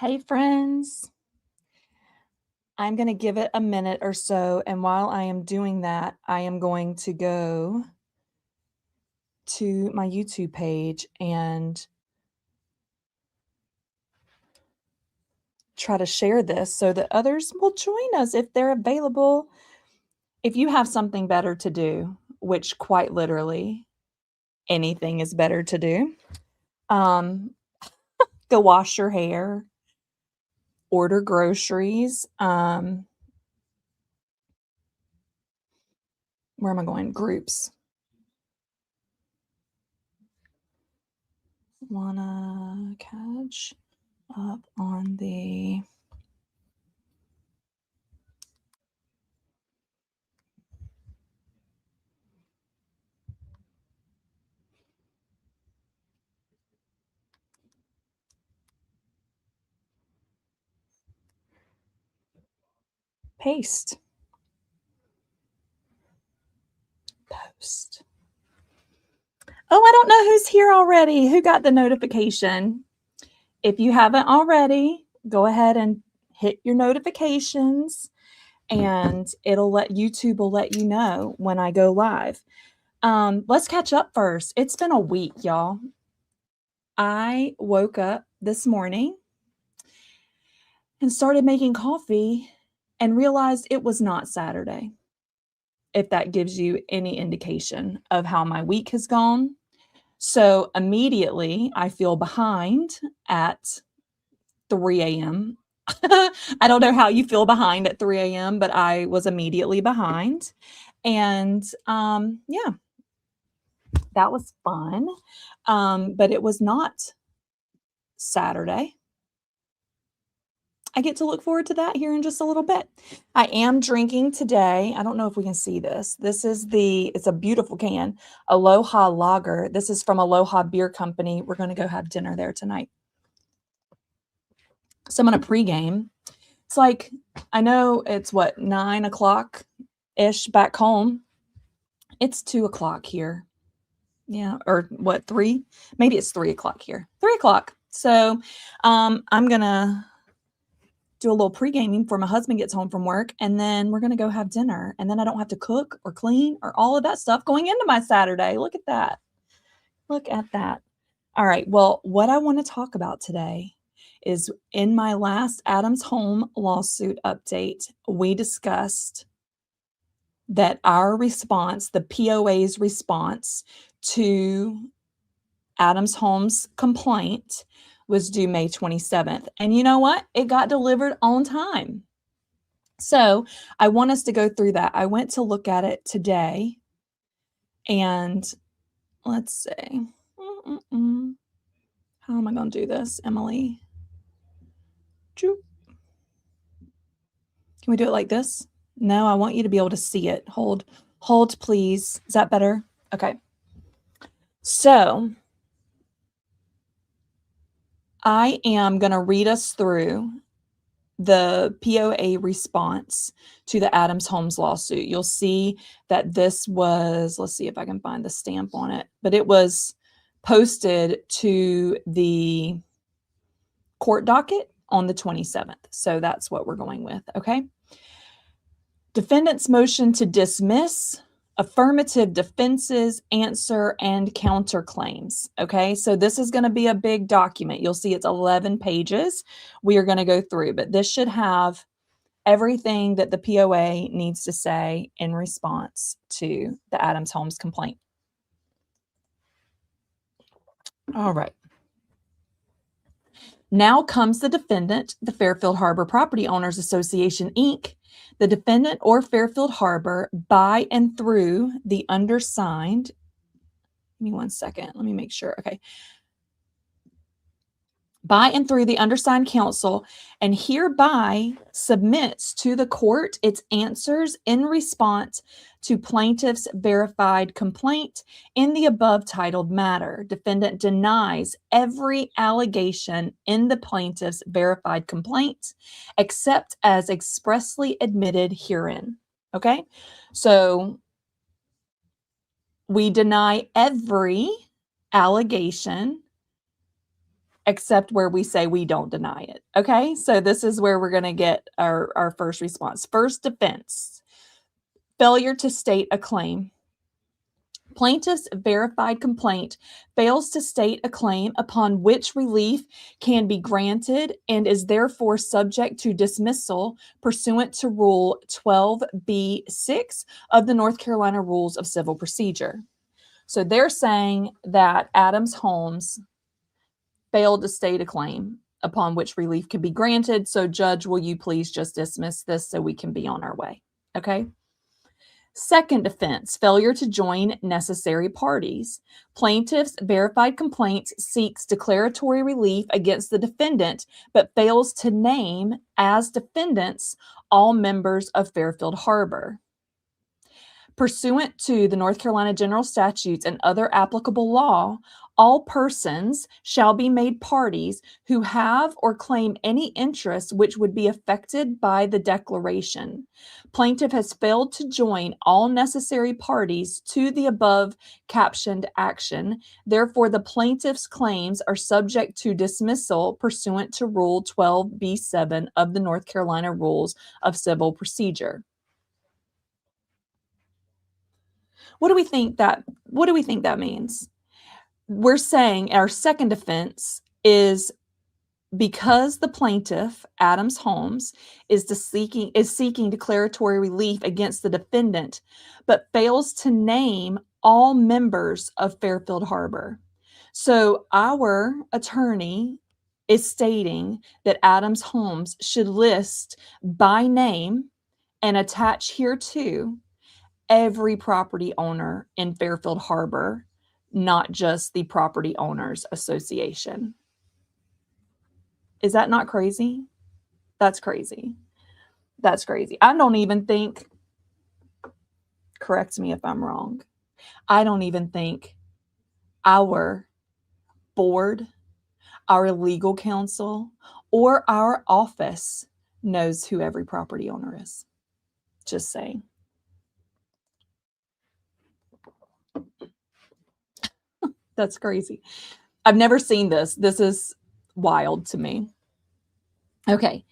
Hey friends, I'm going to give it a minute or so, and while I am doing that, I am going to go to my YouTube page and try to share this so that others will join us if they're available. If you have something better to do, which quite literally anything is better to do, go wash your hair, order groceries, where am I going? Groups. Wanna catch up on the paste. Post. Oh, I don't know who's here already. Who got the notification? If you haven't already, go ahead and hit your notifications and YouTube will let you know when I go live. Let's catch up first. It's been a week, y'all. I woke up this morning and started making coffee and realized it was not Saturday. If that gives you any indication of how my week has gone. So immediately I feel behind at 3 a.m. I don't know how you feel behind at 3 a.m., but I was immediately behind. And yeah, that was fun. But it was not Saturday. I get to look forward to that here in just a little bit. I am drinking today. I don't know if we can see this. It's a beautiful can, Aloha Lager. This is from Aloha Beer Company. We're going to go have dinner there tonight. So I'm going to pregame. It's like, I know it's what, 9 o'clock-ish back home. It's 2 o'clock here. Yeah, or what, 3? Maybe it's 3 o'clock here. 3 o'clock. So I'm going to do a little pre-gaming before my husband gets home from work, and then we're going to go have dinner, and then I don't have to cook or clean or all of that stuff going into my Saturday. Look at that. Look at that. All right. Well, what I want to talk about today is in my last Adams Home lawsuit update, we discussed that our response, the POA's response to Adams Home's complaint, was due May 27th. And you know what? It got delivered on time. So I want us to go through that. I went to look at it today, and let's see. How am I going to do this, Emily? Can we do it like this? No, I want you to be able to see it. Hold, please. Is that better? Okay. So I am going to read us through the POA response to the Adams Homes lawsuit. You'll see that this was, let's see if I can find the stamp on it, but it was posted to the court docket on the 27th. So that's what we're going with, okay? Defendant's motion to dismiss, affirmative defenses, answer, and counterclaims. Okay, so this is going to be a big document. You'll see it's 11 pages we are going to go through, but this should have everything that the POA needs to say in response to the Adams Homes complaint. All right. Now comes the defendant, the Fairfield Harbour Property Owners Association, Inc., the defendant or Fairfield Harbour by and through the undersigned. Give me 1 second. Let me make sure. Okay. By and through the undersigned counsel, and hereby submits to the court its answers in response to plaintiff's verified complaint in the above titled matter. Defendant denies every allegation in the plaintiff's verified complaint, except as expressly admitted herein. Okay, so we deny every allegation except where we say we don't deny it. Okay, so this is where we're going to get our first response. First defense, failure to state a claim. Plaintiff's verified complaint fails to state a claim upon which relief can be granted and is therefore subject to dismissal pursuant to Rule 12b-6 of the North Carolina Rules of Civil Procedure. So they're saying that Adams Homes failed to state a claim upon which relief can be granted. So, Judge, will you please just dismiss this so we can be on our way? Okay. Second defense, failure to join necessary parties. Plaintiff's verified complaint seeks declaratory relief against the defendant, but fails to name as defendants all members of Fairfield Harbor. Pursuant to the North Carolina General Statutes and other applicable law, all persons shall be made parties who have or claim any interest which would be affected by the declaration. Plaintiff has failed to join all necessary parties to the above captioned action. Therefore, the plaintiff's claims are subject to dismissal pursuant to Rule 12b-7 of the North Carolina Rules of Civil Procedure. What do we think that means? We're saying our second defense is because the plaintiff, Adams Homes, is seeking declaratory relief against the defendant, but fails to name all members of Fairfield Harbor. So our attorney is stating that Adams Homes should list by name and attach hereto every property owner in Fairfield Harbor, not just the Property Owners Association. Is that not crazy? That's crazy. That's crazy. I don't even think, correct me if I'm wrong, I don't even think our board, our legal counsel, or our office knows who every property owner is. Just saying. That's crazy. I've never seen this. This is wild to me. Okay.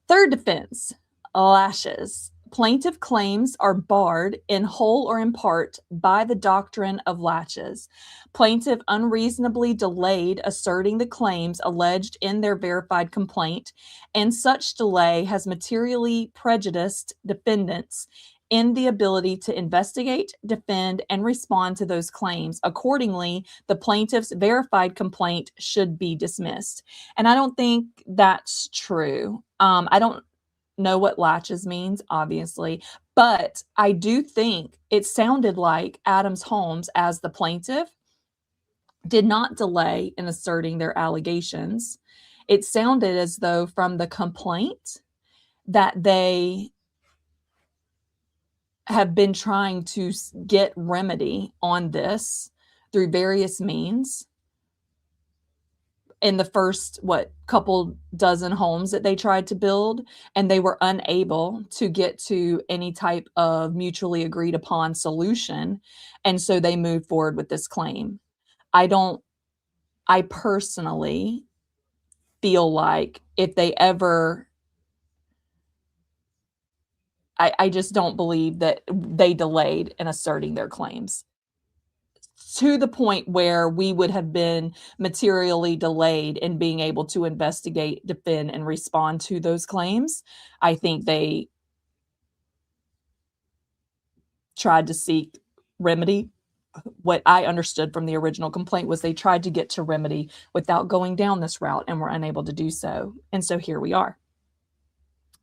Third defense, lashes. Plaintiff claims are barred in whole or in part by the doctrine of latches. Plaintiff unreasonably delayed asserting the claims alleged in their verified complaint, and such delay has materially prejudiced defendants in the ability to investigate, defend, and respond to those claims. Accordingly, the plaintiff's verified complaint should be dismissed. And I don't think that's true. I don't know what latches means, obviously, but I do think it sounded like Adams Homes, as the plaintiff, did not delay in asserting their allegations. It sounded as though from the complaint that they have been trying to get remedy on this through various means in the first, couple dozen homes that they tried to build, and they were unable to get to any type of mutually agreed upon solution. And so they moved forward with this claim. I personally feel like if they ever, I just don't believe that they delayed in asserting their claims to the point where we would have been materially delayed in being able to investigate, defend, and respond to those claims. I think they tried to seek remedy. What I understood from the original complaint was they tried to get to remedy without going down this route and were unable to do so. And so here we are.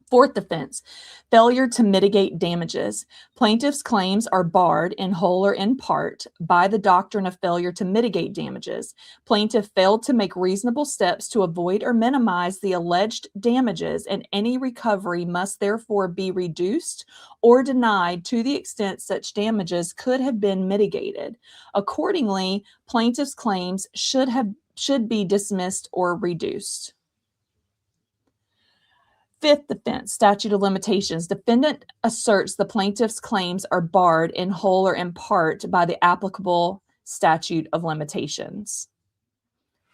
Fourth defense, failure to mitigate damages. Plaintiff's claims are barred in whole or in part by the doctrine of failure to mitigate damages. Plaintiff failed to make reasonable steps to avoid or minimize the alleged damages, and any recovery must therefore be reduced or denied to the extent such damages could have been mitigated. Accordingly, plaintiff's claims should be dismissed or reduced. Fifth defense, statute of limitations. Defendant asserts the plaintiff's claims are barred in whole or in part by the applicable statute of limitations,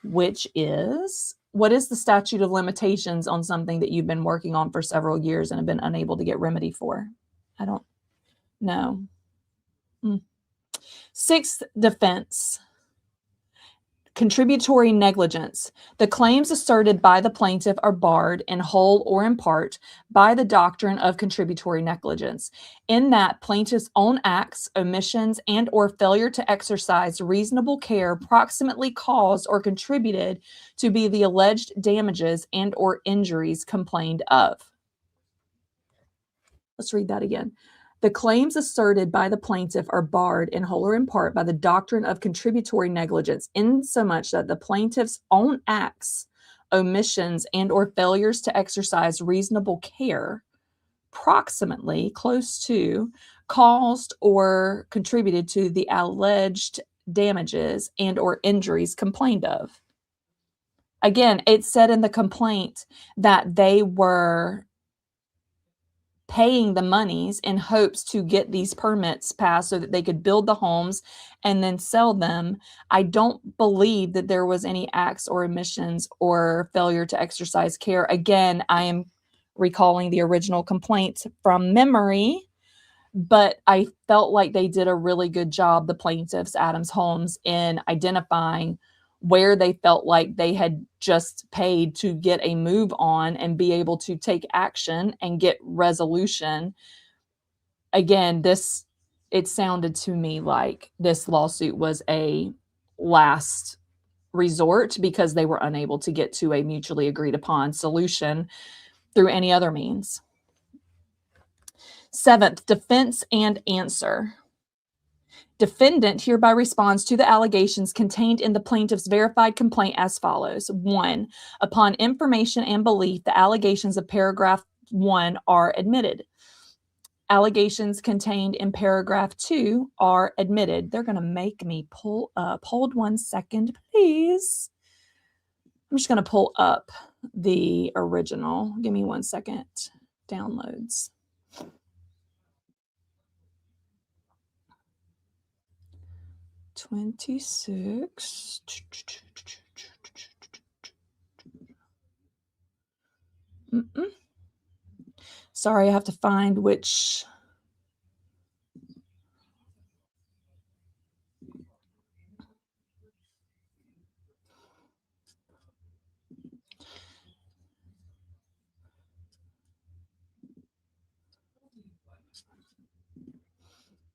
which is what is the statute of limitations on something that you've been working on for several years and have been unable to get remedy for? I don't know. Sixth defense. Contributory negligence. The claims asserted by the plaintiff are barred in whole or in part by the doctrine of contributory negligence, in that plaintiff's own acts, omissions, and or failure to exercise reasonable care proximately caused or contributed to be the alleged damages and or injuries complained of. Let's read that again. The claims asserted by the plaintiff are barred in whole or in part by the doctrine of contributory negligence, insomuch that the plaintiff's own acts, omissions, and or failures to exercise reasonable care, proximately, close to, caused or contributed to the alleged damages and or injuries complained of. Again, it said in the complaint that they were paying the monies in hopes to get these permits passed so that they could build the homes and then sell them. I don't believe that there was any acts or omissions or failure to exercise care. Again, I am recalling the original complaint from memory, but I felt like they did a really good job, the plaintiffs, Adams Homes, in identifying where they felt like they had just paid to get a move on and be able to take action and get resolution. Again, it sounded to me like this lawsuit was a last resort because they were unable to get to a mutually agreed upon solution through any other means. Seventh, defense and answer. Defendant hereby responds to the allegations contained in the plaintiff's verified complaint as follows. 1. Upon information and belief, the allegations of paragraph 1 are admitted. Allegations contained in paragraph 2 are admitted. They're going to make me pull up. Hold 1 second, please. I'm just going to pull up the original. Give me 1 second. Downloads. $26. Sorry, I have to find which.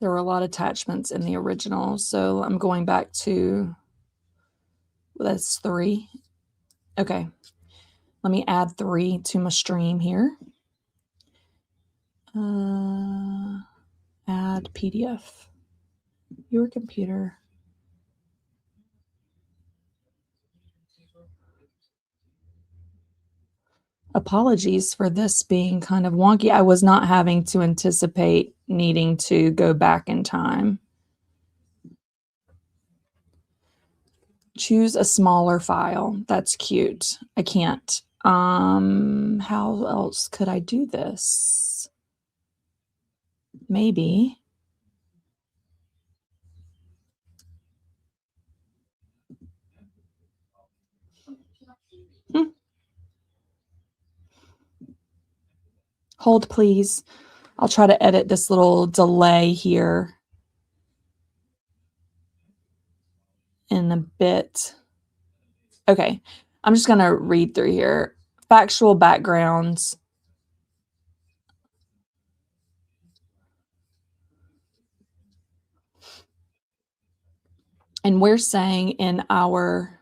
There were a lot of attachments in the original, so I'm going back to, well, that's 3. Okay, let me add 3 to my stream here. Add PDF. Your computer. Apologies for this being kind of wonky. I was not having to anticipate needing to go back in time. Choose a smaller file. That's cute. I can't. How else could I do this? Maybe. Hold, please. I'll try to edit this little delay here in a bit. Okay, I'm just going to read through here. Factual backgrounds. And we're saying in our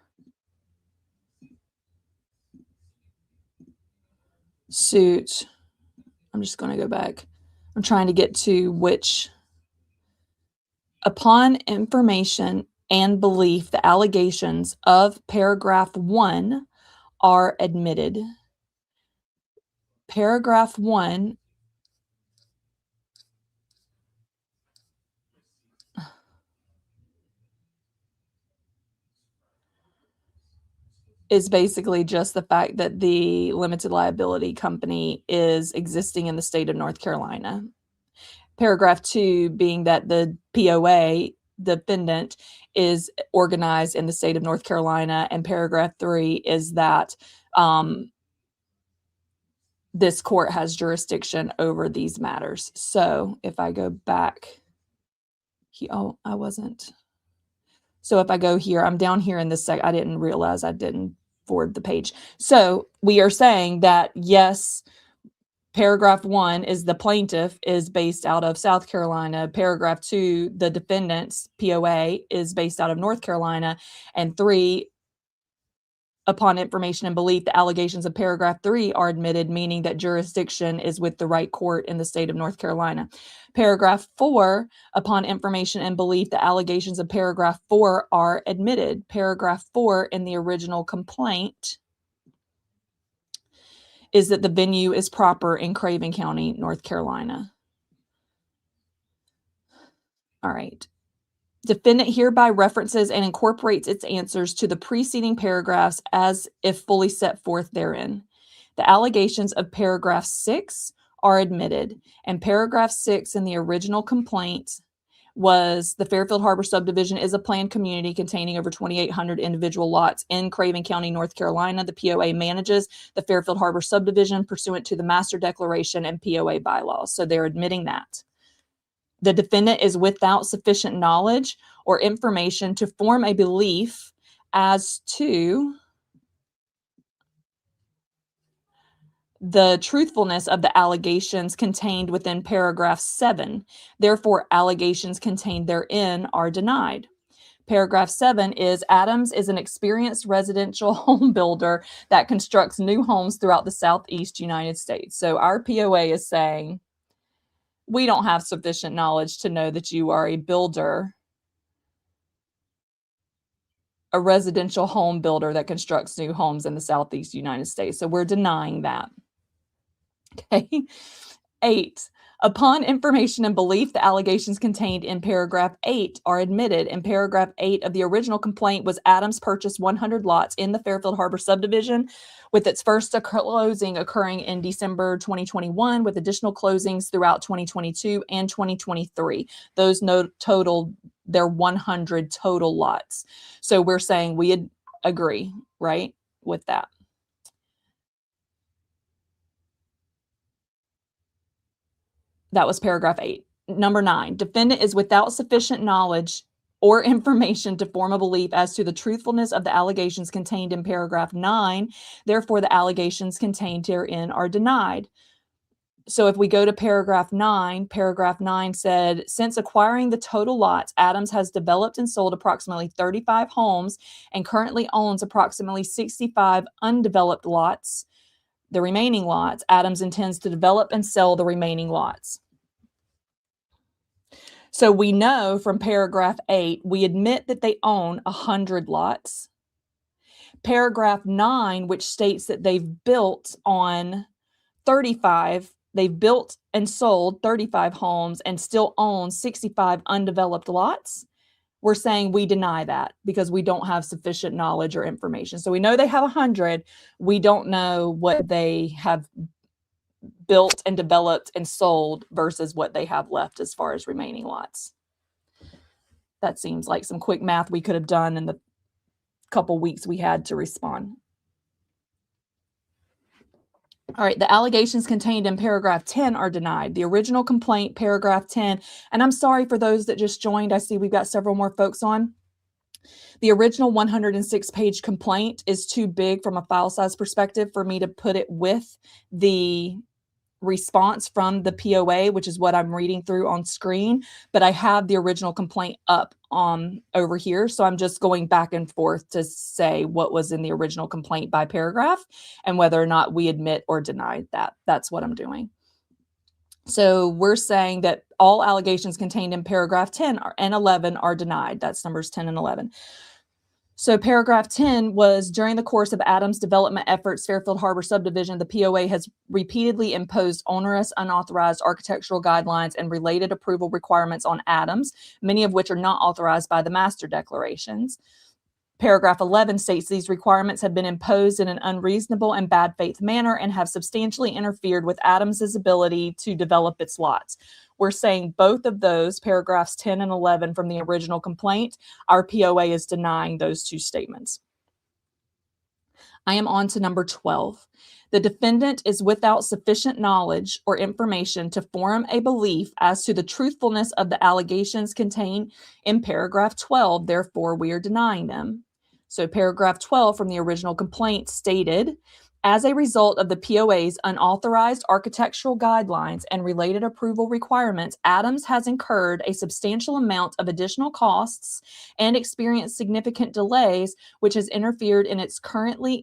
suit, I'm just going to go back. I'm trying to get to which. Upon information and belief, the allegations of paragraph 1 are admitted. Paragraph 1 is basically just the fact that the limited liability company is existing in the state of North Carolina. Paragraph 2 being that the POA defendant is organized in the state of North Carolina, and paragraph 3 is that this court has jurisdiction over these matters. So if I go back, So if I go here, I'm down here in this I didn't realize I didn't forward the page. So we are saying that, yes, paragraph 1 is the plaintiff is based out of South Carolina. Paragraph 2, the defendant's POA is based out of North Carolina. And 3, upon information and belief, the allegations of paragraph 3 are admitted, meaning that jurisdiction is with the right court in the state of North Carolina. Paragraph 4, upon information and belief, the allegations of paragraph 4 are admitted. Paragraph 4 in the original complaint is that the venue is proper in Craven County, North Carolina. All right. Defendant hereby references and incorporates its answers to the preceding paragraphs as if fully set forth therein. The allegations of paragraph 6 are admitted, and paragraph 6 in the original complaint was the Fairfield Harbour subdivision is a planned community containing over 2,800 individual lots in Craven County, North Carolina. The POA manages the Fairfield Harbour subdivision pursuant to the master declaration and POA bylaws. So they're admitting that. The defendant is without sufficient knowledge or information to form a belief as to the truthfulness of the allegations contained within paragraph 7. Therefore, allegations contained therein are denied. Paragraph 7 is Adams is an experienced residential home builder that constructs new homes throughout the Southeast United States. So our POA is saying, we don't have sufficient knowledge to know that you are a builder, a residential home builder that constructs new homes in the Southeast United States. So we're denying that. Okay. 8. Upon information and belief, the allegations contained in paragraph 8 are admitted. In paragraph 8 of the original complaint was Adams purchased 100 lots in the Fairfield Harbour subdivision, with its first closing occurring in December 2021, with additional closings throughout 2022 and 2023. Those total, they're 100 total lots. So we're saying we agree, right, with that. That was paragraph 8. Number 9, defendant is without sufficient knowledge or information to form a belief as to the truthfulness of the allegations contained in paragraph 9. Therefore, the allegations contained herein are denied. So if we go to paragraph 9 said, since acquiring the total lots, Adams has developed and sold approximately 35 homes and currently owns approximately 65 undeveloped lots. The remaining lots, Adams intends to develop and sell the remaining lots. So we know from paragraph 8, we admit that they own 100 lots. Paragraph 9, which states that they've built on 35, they've built and sold 35 homes and still own 65 undeveloped lots. We're saying we deny that because we don't have sufficient knowledge or information. So we know they have 100. We don't know what they have built and developed and sold versus what they have left as far as remaining lots. That seems like some quick math we could have done in the couple weeks we had to respond. All right, the allegations contained in paragraph 10 are denied. The original complaint, paragraph 10, and I'm sorry for those that just joined. I see we've got several more folks on. The original 106-page complaint is too big from a file size perspective for me to put it with the response from the POA, which is what I'm reading through on screen, but I have the original complaint up over here. So I'm just going back and forth to say what was in the original complaint by paragraph and whether or not we admit or deny that. That's what I'm doing. So we're saying that all allegations contained in paragraph 10 and 11 are denied. That's numbers 10 and 11. So paragraph 10 was, during the course of Adams' development efforts, Fairfield Harbour subdivision, the POA has repeatedly imposed onerous, unauthorized architectural guidelines and related approval requirements on Adams, many of which are not authorized by the master declarations. Paragraph 11 states these requirements have been imposed in an unreasonable and bad faith manner and have substantially interfered with Adams' ability to develop its lots. we're saying both of those, paragraphs 10 and 11 from the original complaint, our POA is denying those two statements. I am on to number 12. The defendant is without sufficient knowledge or information to form a belief as to the truthfulness of the allegations contained in paragraph 12. Therefore, we are denying them. So paragraph 12 from the original complaint stated, as a result of the POA's unauthorized architectural guidelines and related approval requirements, Adams has incurred a substantial amount of additional costs and experienced significant delays, which has interfered and is currently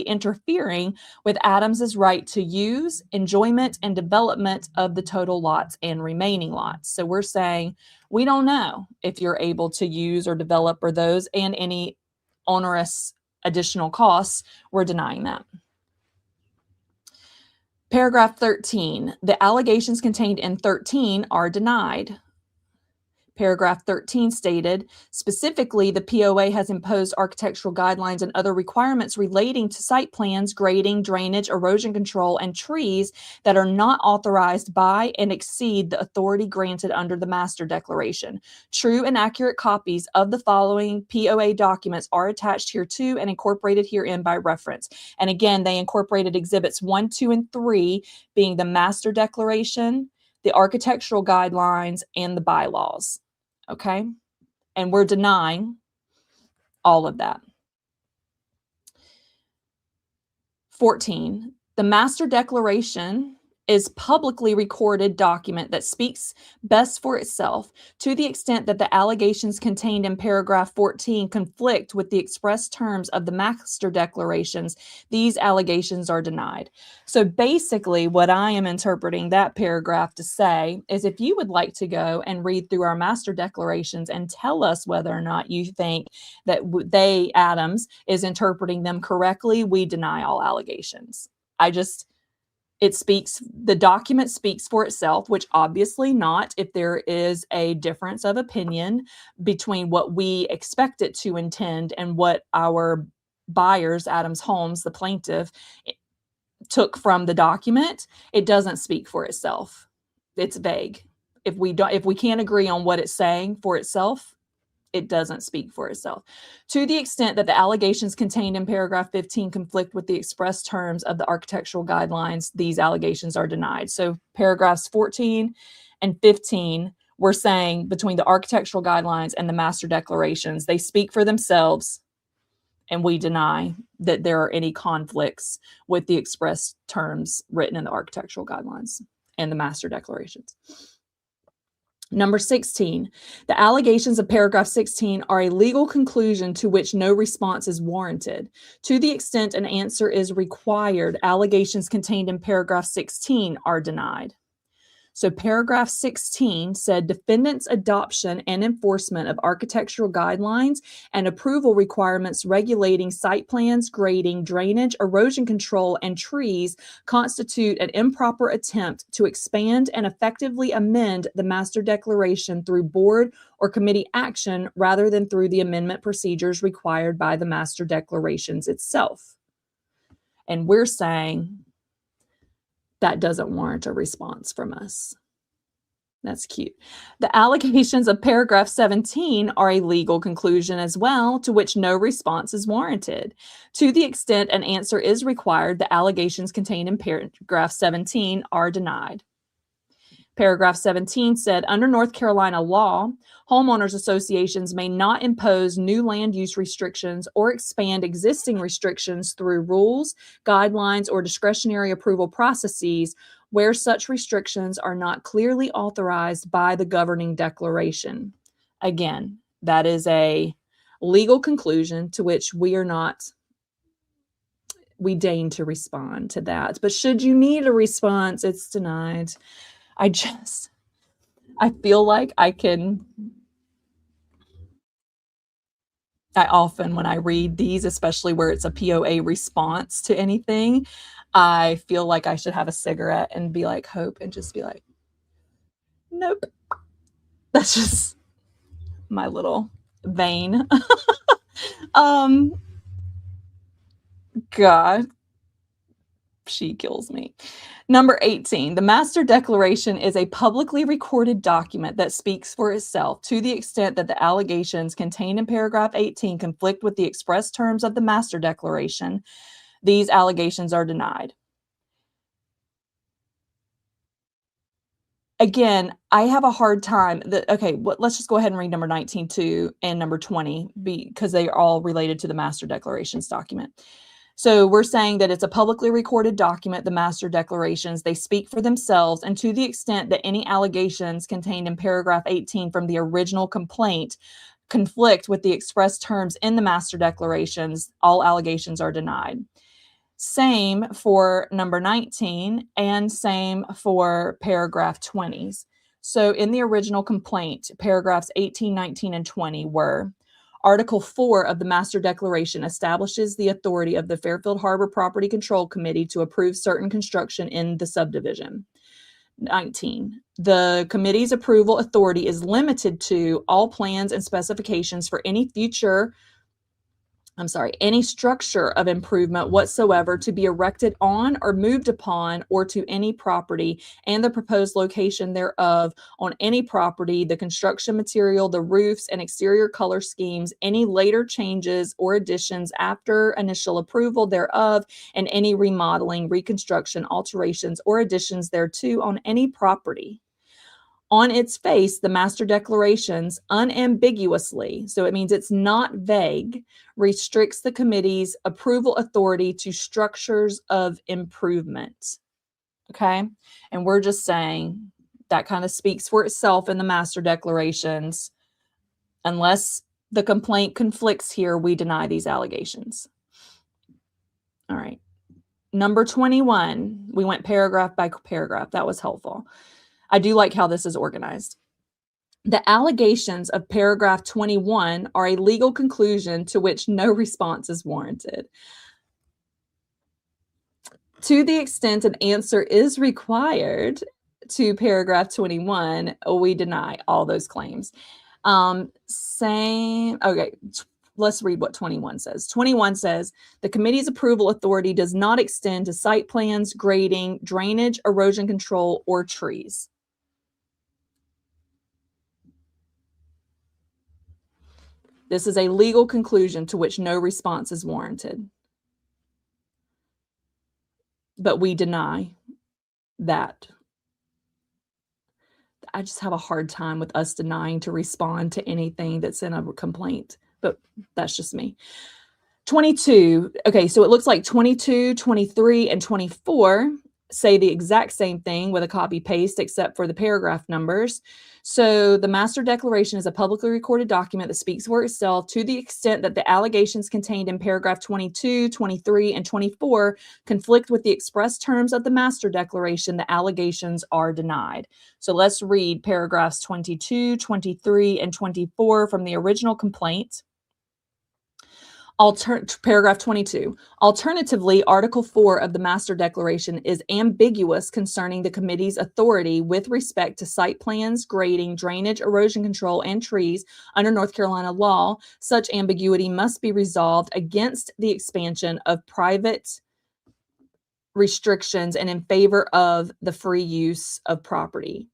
interfering with Adams's right to use, enjoyment, and development of the total lots and remaining lots. So we're saying we don't know if you're able to use or develop or those and any onerous additional costs. We're denying that. Paragraph 13, the allegations contained in 13 are denied. Paragraph 13 stated, specifically, the POA has imposed architectural guidelines and other requirements relating to site plans, grading, drainage, erosion control, and trees that are not authorized by and exceed the authority granted under the Master Declaration. True and accurate copies of the following POA documents are attached hereto and incorporated herein by reference. And again, they incorporated exhibits 1, 2, and 3, being the Master Declaration, the architectural guidelines, and the bylaws. Okay, and we're denying all of that. 14, the Master Declaration is publicly recorded document that speaks best for itself. To the extent that the allegations contained in paragraph 14 conflict with the express terms of the Master Declarations, these allegations are denied. So basically what I am interpreting that paragraph to say is, if you would like to go and read through our Master Declarations and tell us whether or not you think that Adams, is interpreting them correctly, we deny all allegations. The document speaks for itself, which obviously not if there is a difference of opinion between what we expect it to intend and what our buyers, Adams Homes, the plaintiff, took from the document. It doesn't speak for itself. It's vague. If we can't agree on what it's saying for itself, it doesn't speak for itself. To the extent that the allegations contained in paragraph 15 conflict with the express terms of the architectural guidelines, these allegations are denied. So paragraphs 14 and 15, we're saying between the architectural guidelines and the Master Declarations, they speak for themselves, and we deny that there are any conflicts with the express terms written in the architectural guidelines and the Master Declarations. Number 16, the allegations of paragraph 16 are a legal conclusion to which no response is warranted. To the extent an answer is required, allegations contained in paragraph 16 are denied. So paragraph 16 said defendant's adoption and enforcement of architectural guidelines and approval requirements regulating site plans, grading, drainage, erosion control, and trees constitute an improper attempt to expand and effectively amend the Master Declaration through board or committee action rather than through the amendment procedures required by the Master Declarations itself. And we're saying that doesn't warrant a response from us. That's cute. The allegations of paragraph 17 are a legal conclusion as well, to which no response is warranted. To the extent an answer is required, the allegations contained in paragraph 17 are denied. Paragraph 17 said, under North Carolina law, homeowners associations may not impose new land use restrictions or expand existing restrictions through rules, guidelines, or discretionary approval processes where such restrictions are not clearly authorized by the governing declaration. Again, that is a legal conclusion to which we deign to respond to that. But should you need a response, it's denied. I feel like I often, when I read these, especially where it's a POA response to anything, I feel like I should have a cigarette and be like Hope and just be like, nope. That's just my little vein. God, she kills me. Number 18, the master declaration is a publicly recorded document that speaks for itself to the extent that the allegations contained in paragraph 18 conflict with the express terms of the master declaration. These allegations are denied. Again, I have a hard time. Let's just go ahead and read number 19 too and number 20 because they are all related to the master declarations document. So we're saying that it's a publicly recorded document, the master declarations. They speak for themselves, and to the extent that any allegations contained in paragraph 18 from the original complaint conflict with the express terms in the master declarations, all allegations are denied. Same for number 19 and same for paragraph 20s. So in the original complaint, paragraphs 18, 19, and 20 were: Article 4 of the Master Declaration establishes the authority of the Fairfield Harbour Property Control Committee to approve certain construction in the subdivision. 19. The committee's approval authority is limited to all plans and specifications for any structure of improvement whatsoever to be erected on or moved upon or to any property, and the proposed location thereof on any property, the construction material, the roofs and exterior color schemes, any later changes or additions after initial approval thereof, and any remodeling, reconstruction, alterations, or additions thereto on any property. On its face, the master declarations unambiguously, so it means it's not vague, restricts the committee's approval authority to structures of improvement. Okay? And we're just saying that kind of speaks for itself in the master declarations. Unless the complaint conflicts here, we deny these allegations. All right. Number 21, we went paragraph by paragraph. That was helpful. I do like how this is organized. The allegations of paragraph 21 are a legal conclusion to which no response is warranted. To the extent an answer is required to paragraph 21, we deny all those claims. Let's read what 21 says. 21 says, the committee's approval authority does not extend to site plans, grading, drainage, erosion control, or trees. This is a legal conclusion to which no response is warranted. But we deny that. I just have a hard time with us denying to respond to anything that's in a complaint, but that's just me. 22. Okay, so it looks like 22, 23, and 24 say the exact same thing with a copy paste except for the paragraph numbers. So the master declaration is a publicly recorded document that speaks for itself to the extent that the allegations contained in paragraph 22, 23, and 24 conflict with the express terms of the master declaration. The allegations are denied. So let's read paragraphs 22, 23, and 24 from the original complaint. Paragraph 22. Alternatively, Article 4 of the Master Declaration is ambiguous concerning the committee's authority with respect to site plans, grading, drainage, erosion control, and trees under North Carolina law. Such ambiguity must be resolved against the expansion of private restrictions and in favor of the free use of property.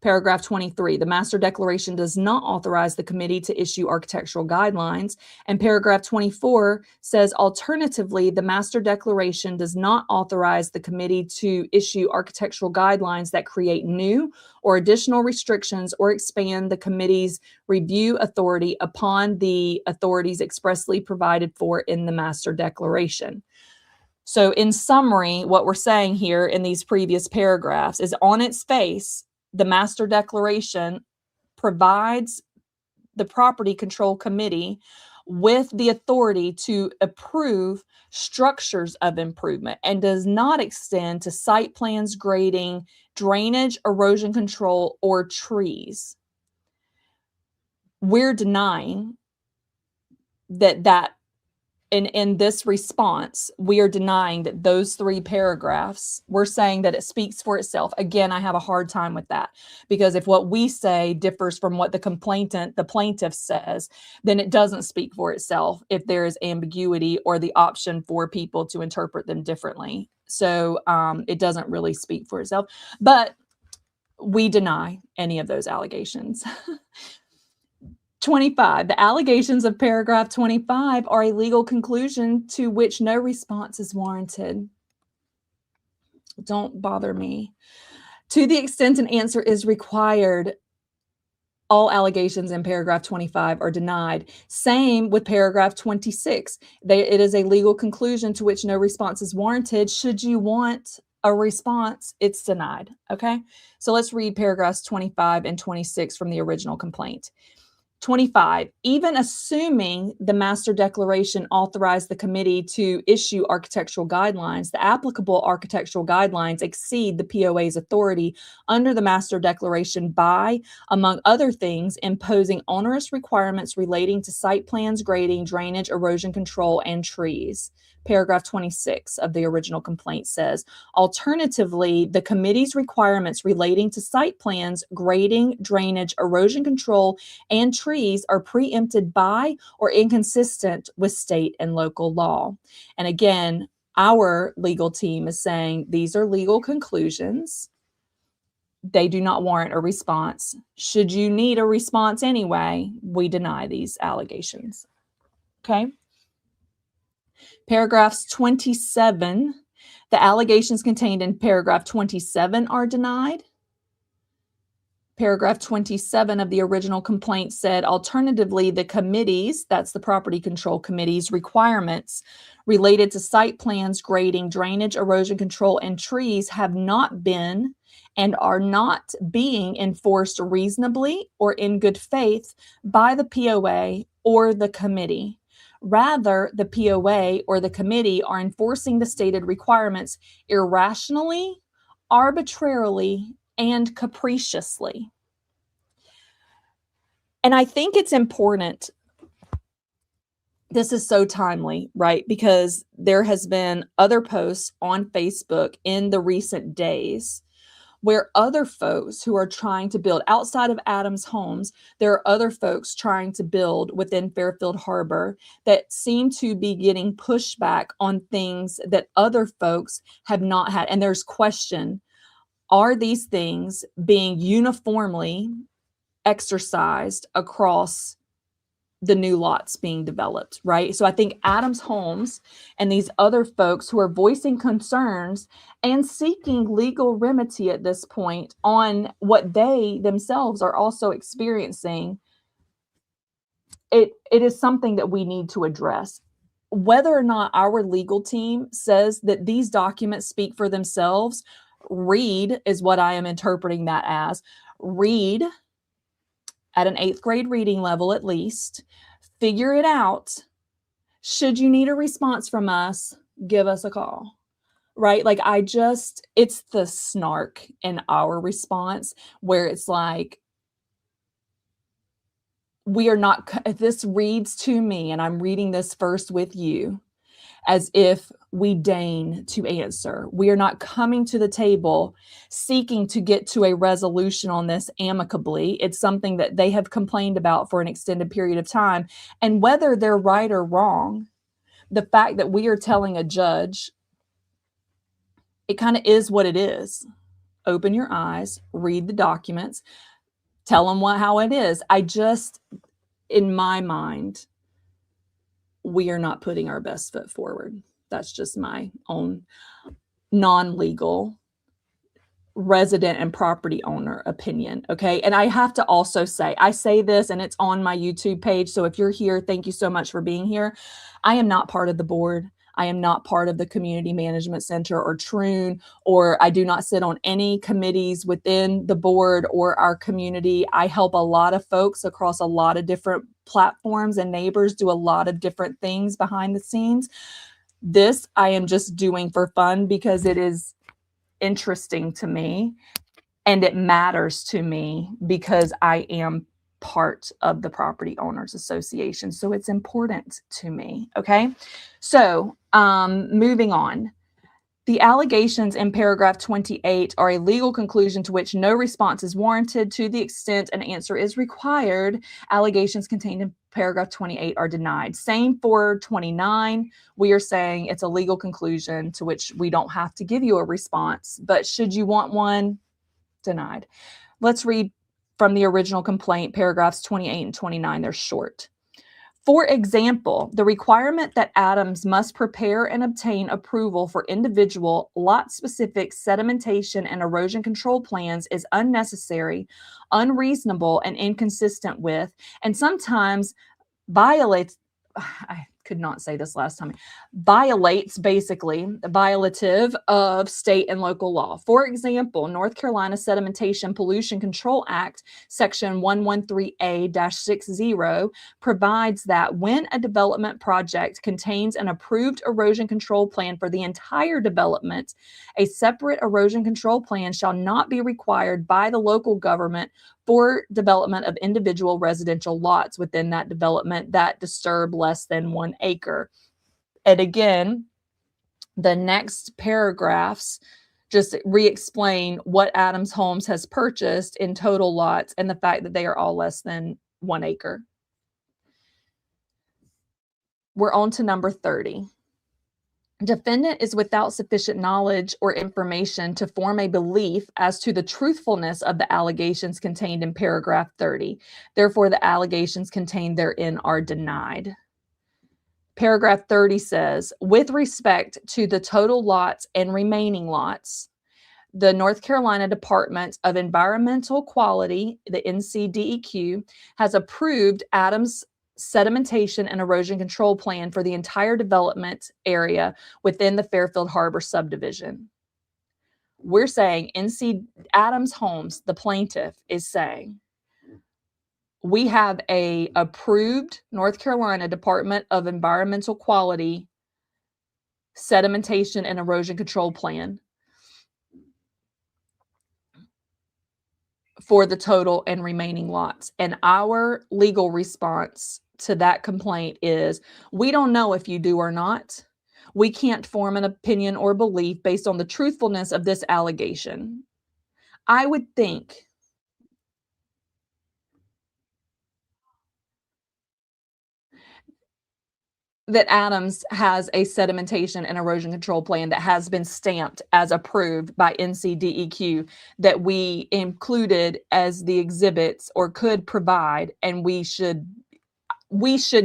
Paragraph 23, the Master Declaration does not authorize the committee to issue architectural guidelines. And paragraph 24 says, alternatively, the Master Declaration does not authorize the committee to issue architectural guidelines that create new or additional restrictions or expand the committee's review authority upon the authorities expressly provided for in the Master Declaration. So in summary, what we're saying here in these previous paragraphs is, on its face, the Master Declaration provides the Property Control Committee with the authority to approve structures of improvement and does not extend to site plans, grading, drainage, erosion control, or trees. We're denying that in this response, we are denying that those three paragraphs, we're saying that it speaks for itself. Again, I have a hard time with that, because if what we say differs from what the plaintiff says, then it doesn't speak for itself if there is ambiguity or the option for people to interpret them differently. So it doesn't really speak for itself, but we deny any of those allegations. 25, the allegations of paragraph 25 are a legal conclusion to which no response is warranted. Don't bother me. To the extent an answer is required, all allegations in paragraph 25 are denied. Same with paragraph 26. It is a legal conclusion to which no response is warranted. Should you want a response, it's denied. Okay, so let's read paragraphs 25 and 26 from the original complaint. 25, even assuming the master declaration authorized the committee to issue architectural guidelines, the applicable architectural guidelines exceed the POA's authority under the master declaration by, among other things, imposing onerous requirements relating to site plans, grading, drainage, erosion control, and trees. Paragraph 26 of the original complaint says, alternatively, the committee's requirements relating to site plans, grading, drainage, erosion control, and trees are preempted by or inconsistent with state and local law. And again, our legal team is saying these are legal conclusions. They do not warrant a response. Should you need a response anyway, we deny these allegations. Okay. Paragraphs 27, the allegations contained in paragraph 27 are denied. Paragraph 27 of the original complaint said, alternatively, the committees, that's the property control committee's requirements related to site plans, grading, drainage, erosion control, and trees have not been and are not being enforced reasonably or in good faith by the POA or the committee. Rather, the POA or the committee are enforcing the stated requirements irrationally, arbitrarily, and capriciously. And I think it's important. This is so timely, right? Because there has been other posts on Facebook in the recent days where other folks who are trying to build outside of Adams Homes, there are other folks trying to build within Fairfield Harbor that seem to be getting pushback on things that other folks have not had. And there's question, are these things being uniformly exercised across the new lots being developed, right? So I think Adams Homes and these other folks who are voicing concerns and seeking legal remedy at this point on what they themselves are also experiencing, it is something that we need to address. Whether or not our legal team says that these documents speak for themselves, read is what I am interpreting that as. Read at an 8th grade reading level at least, figure it out. Should you need a response from us, give us a call, right? Like it's the snark in our response where it's like, we are not, this reads to me, and I'm reading this first with you, as if we deign to answer. We are not coming to the table seeking to get to a resolution on this amicably. It's something that they have complained about for an extended period of time. And whether they're right or wrong, the fact that we are telling a judge, it kind of is what it is. Open your eyes, read the documents, tell them how it is. In my mind, we are not putting our best foot forward. That's just my own non-legal resident and property owner opinion. Okay. And I have to also say, I say this and it's on my YouTube page. So if you're here, thank you so much for being here. I am not part of the board. I am not part of the Community Management Center or Troon, or I do not sit on any committees within the board or our community. I help a lot of folks across a lot of different platforms, and neighbors do a lot of different things behind the scenes. This I am just doing for fun because it is interesting to me and it matters to me because I am part of the Property Owners Association. So it's important to me. Okay. So moving on. The allegations in paragraph 28 are a legal conclusion to which no response is warranted. To the extent an answer is required, allegations contained in paragraph 28 are denied. Same for 29. We are saying it's a legal conclusion to which we don't have to give you a response, but should you want one, denied. Let's read from the original complaint, paragraphs 28 and 29. They're short. For example, the requirement that Adams must prepare and obtain approval for individual lot-specific sedimentation and erosion control plans is unnecessary, unreasonable, and inconsistent with, and sometimes violates, I could not say this last time, violates basically the violative of state and local law. For example, North Carolina Sedimentation Pollution Control Act, section 113A-60 provides that when a development project contains an approved erosion control plan for the entire development, a separate erosion control plan shall not be required by the local government for development of individual residential lots within that development that disturb less than 1 acre. And again, the next paragraphs just re-explain what Adams Homes has purchased in total lots and the fact that they are all less than 1 acre. We're on to number 30. Defendant is without sufficient knowledge or information to form a belief as to the truthfulness of the allegations contained in paragraph 30. Therefore, the allegations contained therein are denied. Paragraph 30 says, with respect to the total lots and remaining lots, the North Carolina Department of Environmental Quality, the NCDEQ, has approved Adams' sedimentation and erosion control plan for the entire development area within the Fairfield Harbour subdivision. We're saying Adams Homes, the plaintiff, is saying we have a approved North Carolina Department of Environmental Quality sedimentation and erosion control plan for the total and remaining lots. And our legal response to that complaint is, we don't know if you do or not. We can't form an opinion or belief based on the truthfulness of this allegation. I would think that Adams has a sedimentation and erosion control plan that has been stamped as approved by NCDEQ that we included as the exhibits or could provide, and we should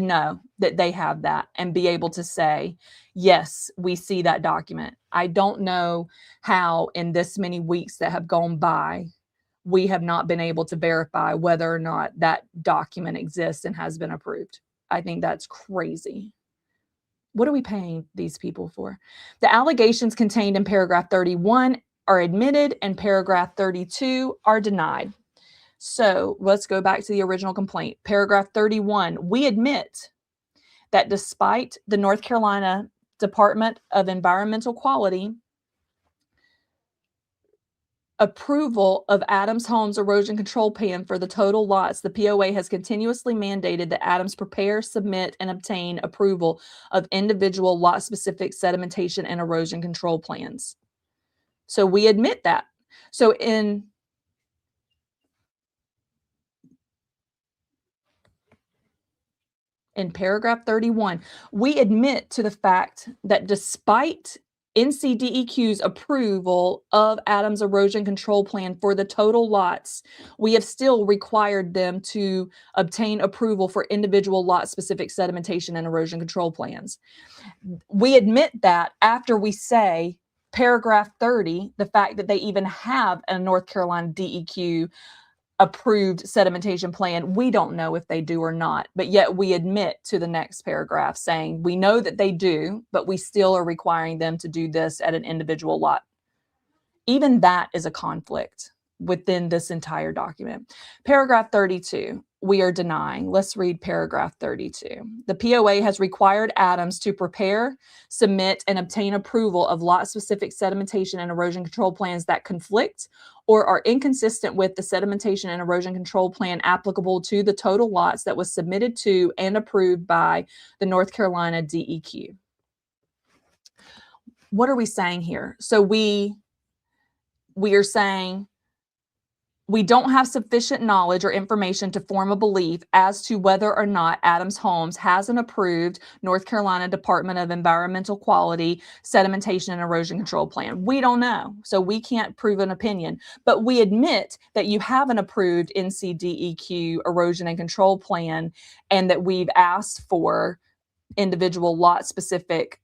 know that they have that and be able to say, yes, we see that document. I don't know how in this many weeks that have gone by, we have not been able to verify whether or not that document exists and has been approved. I think that's crazy. What are we paying these people for? The allegations contained in paragraph 31 are admitted and paragraph 32 are denied. So let's go back to the original complaint. Paragraph 31, we admit that despite the North Carolina Department of Environmental Quality approval of Adams Homes erosion control plan for the total lots, the POA has continuously mandated that Adams prepare, submit, and obtain approval of individual lot-specific sedimentation and erosion control plans. So we admit that. So in paragraph 31, we admit to the fact that despite NCDEQ's approval of Adams' erosion control plan for the total lots, we have still required them to obtain approval for individual lot-specific sedimentation and erosion control plans. We admit that after we say paragraph 30, the fact that they even have a North Carolina DEQ approved sedimentation plan, we don't know if they do or not, but yet we admit to the next paragraph saying we know that they do, but we still are requiring them to do this at an individual lot. Even that is a conflict within this entire document. Paragraph 32, we are denying. Let's read paragraph 32. The POA has required Adams to prepare, submit, and obtain approval of lot-specific sedimentation and erosion control plans that conflict or are inconsistent with the sedimentation and erosion control plan applicable to the total lots that was submitted to and approved by the North Carolina DEQ. what are we saying here? So we are saying we don't have sufficient knowledge or information to form a belief as to whether or not Adams Homes has an approved North Carolina Department of Environmental Quality sedimentation and erosion control plan. We don't know, so we can't prove an opinion, but we admit that you have an approved NCDEQ erosion and control plan and that we've asked for individual lot specific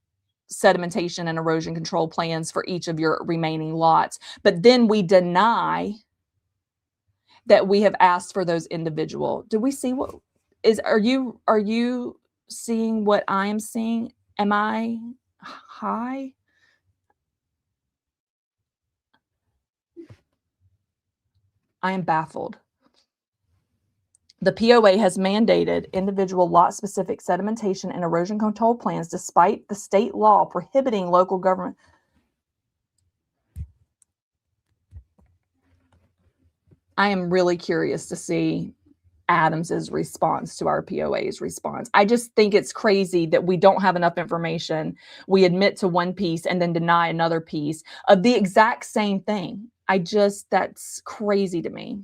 sedimentation and erosion control plans for each of your remaining lots. But then we deny that we have asked for those individual. Do we see what is, are you seeing what I am seeing? Am I high? I am baffled. The POA has mandated individual lot-specific sedimentation and erosion control plans despite the state law prohibiting local government. I am really curious to see Adams's response to our POA's response. I just think it's crazy that we don't have enough information. We admit to one piece and then deny another piece of the exact same thing. That's crazy to me.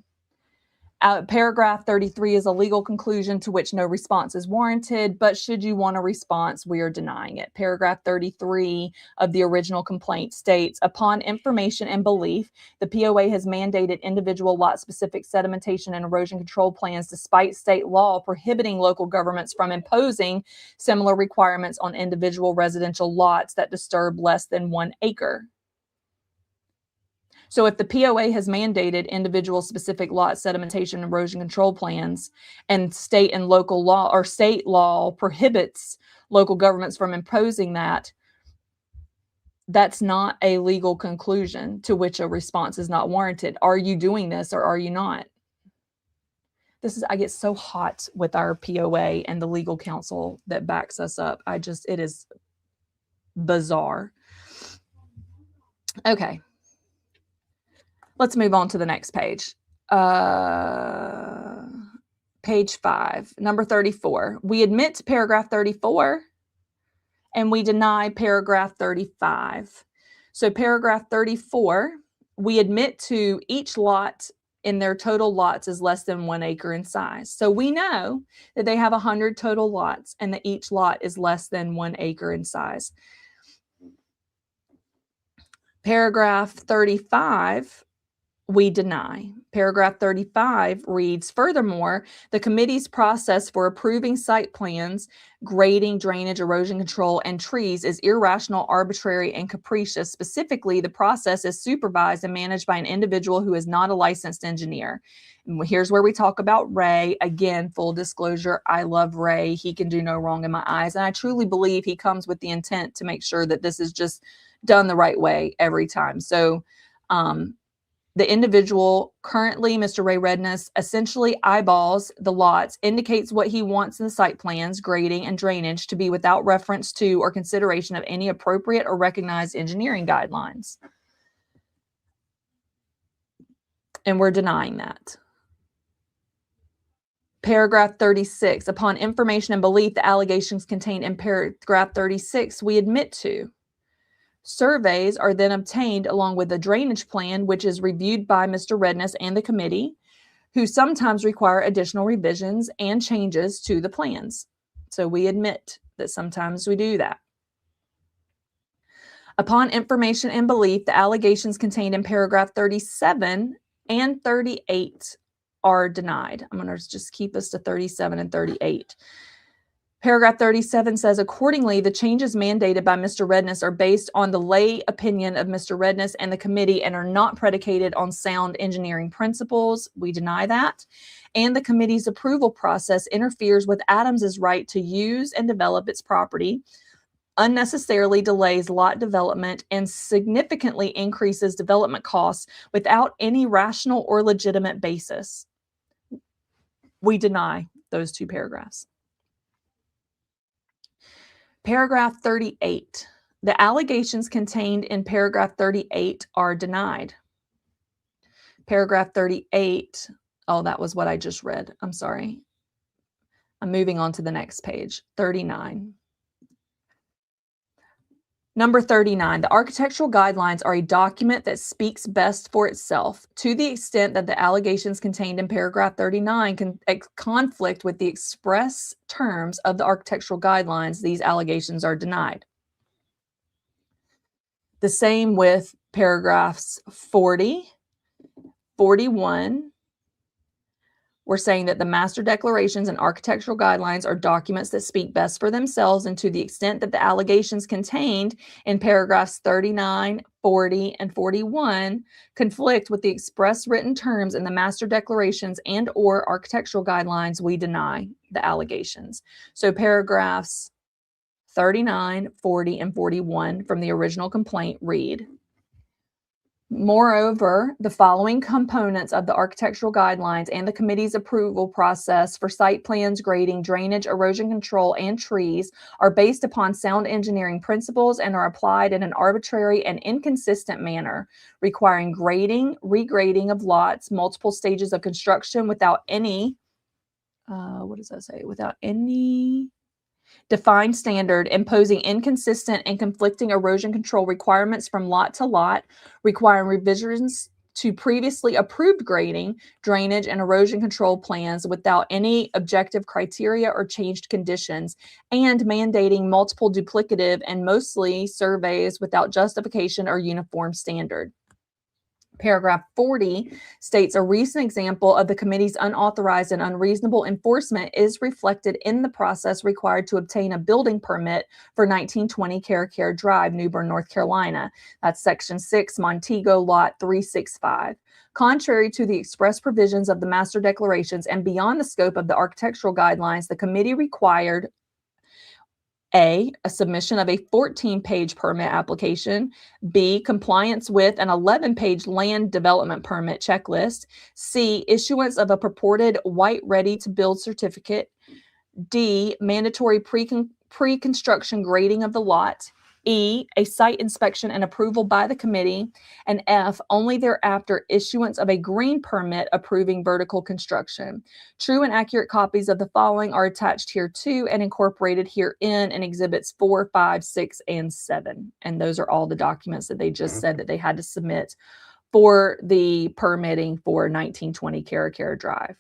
Paragraph 33 is a legal conclusion to which no response is warranted, but should you want a response, we are denying it. Paragraph 33 of the original complaint states, upon information and belief, the POA has mandated individual lot-specific sedimentation and erosion control plans despite state law prohibiting local governments from imposing similar requirements on individual residential lots that disturb less than 1 acre. So if the POA has mandated individual specific lot sedimentation and erosion control plans and state and local law or state law prohibits local governments from imposing that, that's not a legal conclusion to which a response is not warranted. Are you doing this or are you not? I get so hot with our POA and the legal counsel that backs us up. It is bizarre. Okay. Let's move on to the next page. Page 5, number 34. We admit to paragraph 34 and we deny paragraph 35. So paragraph 34, we admit to each lot in their total lots is less than 1 acre in size. So we know that they have 100 total lots and that each lot is less than 1 acre in size. Paragraph 35, we deny. Paragraph 35 reads, furthermore, the committee's process for approving site plans, grading, drainage, erosion control, and trees is irrational, arbitrary, and capricious. Specifically, the process is supervised and managed by an individual who is not a licensed engineer. And here's where we talk about Ray. Again, full disclosure, I love Ray. He can do no wrong in my eyes. And I truly believe he comes with the intent to make sure that this is just done the right way every time. So, the individual, currently Mr. Ray Redness, essentially eyeballs the lots, indicates what he wants in the site plans, grading, and drainage to be without reference to or consideration of any appropriate or recognized engineering guidelines. And we're denying that. Paragraph 36, upon information and belief, the allegations contained in paragraph 36, we admit to. Surveys are then obtained along with a drainage plan, which is reviewed by Mr. Redness and the committee, who sometimes require additional revisions and changes to the plans. So we admit that sometimes we do that. Upon information and belief, the allegations contained in paragraph 37 and 38 are denied. I'm going to just keep us to 37 and 38. Paragraph 37 says, accordingly, the changes mandated by Mr. Redness are based on the lay opinion of Mr. Redness and the committee and are not predicated on sound engineering principles. We deny that. And the committee's approval process interferes with Adams's right to use and develop its property, unnecessarily delays lot development, and significantly increases development costs without any rational or legitimate basis. We deny those two paragraphs. Paragraph 38. The allegations contained in paragraph 38 are denied. Paragraph 38. Oh, that was what I just read. I'm sorry. I'm moving on to the next page. 39. Number 39, the architectural guidelines are a document that speaks best for itself. To the extent that the allegations contained in paragraph 39 can conflict with the express terms of the architectural guidelines, these allegations are denied. The same with paragraphs 40, 41. We're saying that the master declarations and architectural guidelines are documents that speak best for themselves, and to the extent that the allegations contained in paragraphs 39, 40, and 41 conflict with the express written terms in the master declarations and or architectural guidelines, we deny the allegations. So paragraphs 39, 40, and 41 from the original complaint read, moreover, the following components of the architectural guidelines and the committee's approval process for site plans, grading, drainage, erosion control, and trees are based upon sound engineering principles and are applied in an arbitrary and inconsistent manner, requiring grading, regrading of lots, multiple stages of construction without any, without any defined standard, imposing inconsistent and conflicting erosion control requirements from lot to lot, requiring revisions to previously approved grading, drainage, and erosion control plans without any objective criteria or changed conditions, and mandating multiple duplicative and mostly surveys without justification or uniform standard. Paragraph 40 states a recent example of the committee's unauthorized and unreasonable enforcement is reflected in the process required to obtain a building permit for 1920 Caracare Drive, New Bern, North Carolina. That's Section 6, Montego Lot 365. Contrary to the express provisions of the master declarations and beyond the scope of the architectural guidelines, the committee required A, a submission of a 14-page permit application, B, compliance with an 11-page land development permit checklist, C, issuance of a purported white ready-to-build certificate, D, mandatory pre-construction grading of the lot, E, a site inspection and approval by the committee, and F, only thereafter issuance of a green permit approving vertical construction. True and accurate copies of the following are attached here too and incorporated herein in exhibits 4, 5, 6, and 7. And those are all the documents that they just said that they had to submit for the permitting for 1920 Caracare Drive.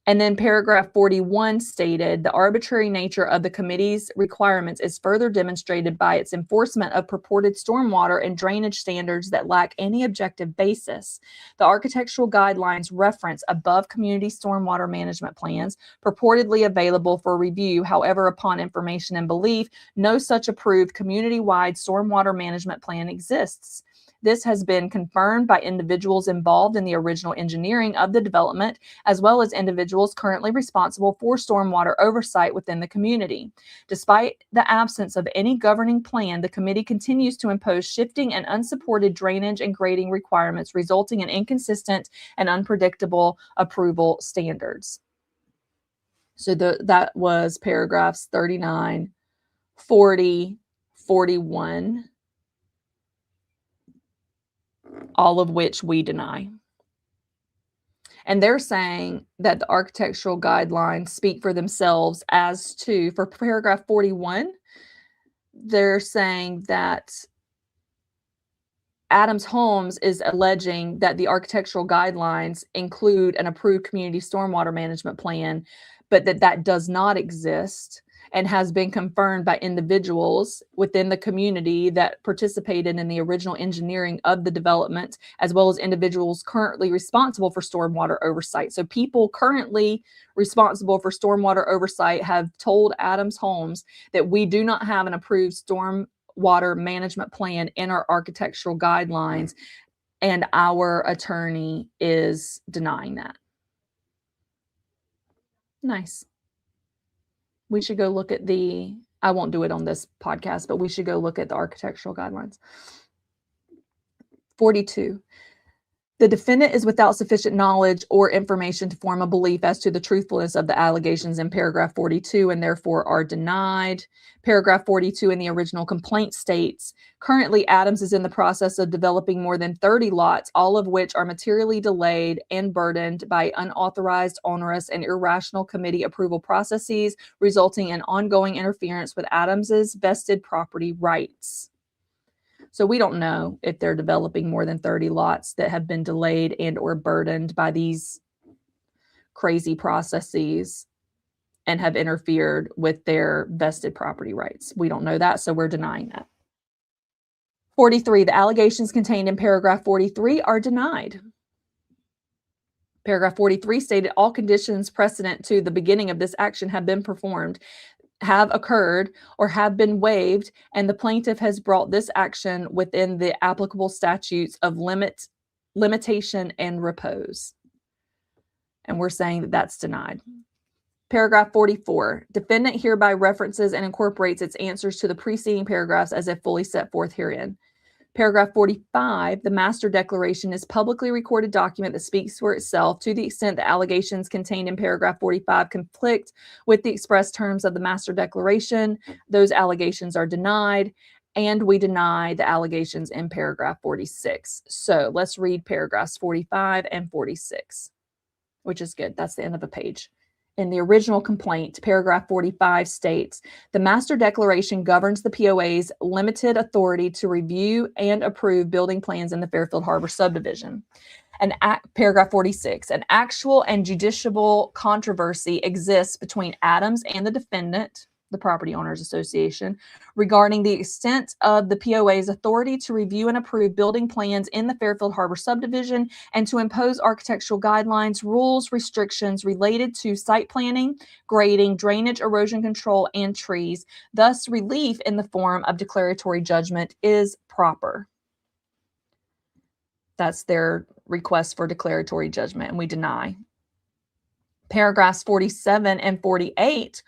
And then paragraph 41 stated, the arbitrary nature of the committee's requirements is further demonstrated by its enforcement of purported stormwater and drainage standards that lack any objective basis. The architectural guidelines reference above community stormwater management plans purportedly available for review. However, upon information and belief, no such approved community-wide stormwater management plan exists. This has been confirmed by individuals involved in the original engineering of the development, as well as individuals currently responsible for stormwater oversight within the community. Despite the absence of any governing plan, the committee continues to impose shifting and unsupported drainage and grading requirements, resulting in inconsistent and unpredictable approval standards. So that was paragraphs 39, 40, 41. All of which we deny. And they're saying that the architectural guidelines speak for themselves as to, for paragraph 41, they're saying that Adams Homes is alleging that the architectural guidelines include an approved community stormwater management plan, but that does not exist and has been confirmed by individuals within the community that participated in the original engineering of the development, as well as individuals currently responsible for stormwater oversight. So people currently responsible for stormwater oversight have told Adams Homes that we do not have an approved stormwater management plan in our architectural guidelines, and our attorney is denying that. Nice. We should go look at I won't do it on this podcast, but we should go look at the architectural guidelines. 42. The defendant is without sufficient knowledge or information to form a belief as to the truthfulness of the allegations in paragraph 42 and therefore are denied. Paragraph 42 in the original complaint states, currently Adams is in the process of developing more than 30 lots, all of which are materially delayed and burdened by unauthorized, onerous, and irrational committee approval processes, resulting in ongoing interference with Adams's vested property rights. So we don't know if they're developing more than 30 lots that have been delayed and or burdened by these crazy processes and have interfered with their vested property rights. We don't know that, so we're denying that. 43, the allegations contained in paragraph 43 are denied. Paragraph 43 stated all conditions precedent to the beginning of this action have been performed, have occurred, or have been waived, and the plaintiff has brought this action within the applicable statutes of limitation and repose. And we're saying that that's denied. Paragraph 44, defendant hereby references and incorporates its answers to the preceding paragraphs as if fully set forth herein. Paragraph 45, the master declaration is publicly recorded document that speaks for itself to the extent the allegations contained in paragraph 45 conflict with the express terms of the master declaration. Those allegations are denied, and we deny the allegations in paragraph 46. So let's read paragraphs 45 and 46, which is good. That's the end of a page. In the original complaint, paragraph 45 states, the master declaration governs the POA's limited authority to review and approve building plans in the Fairfield Harbour subdivision. And paragraph 46, an actual and judiciable controversy exists between Adams and the defendant, the Property Owners Association, regarding the extent of the POA's authority to review and approve building plans in the Fairfield Harbour subdivision and to impose architectural guidelines, rules, restrictions related to site planning, grading, drainage, erosion control, and trees. Thus, relief in the form of declaratory judgment is proper. That's their request for declaratory judgment, and we deny. Paragraphs 47 and 48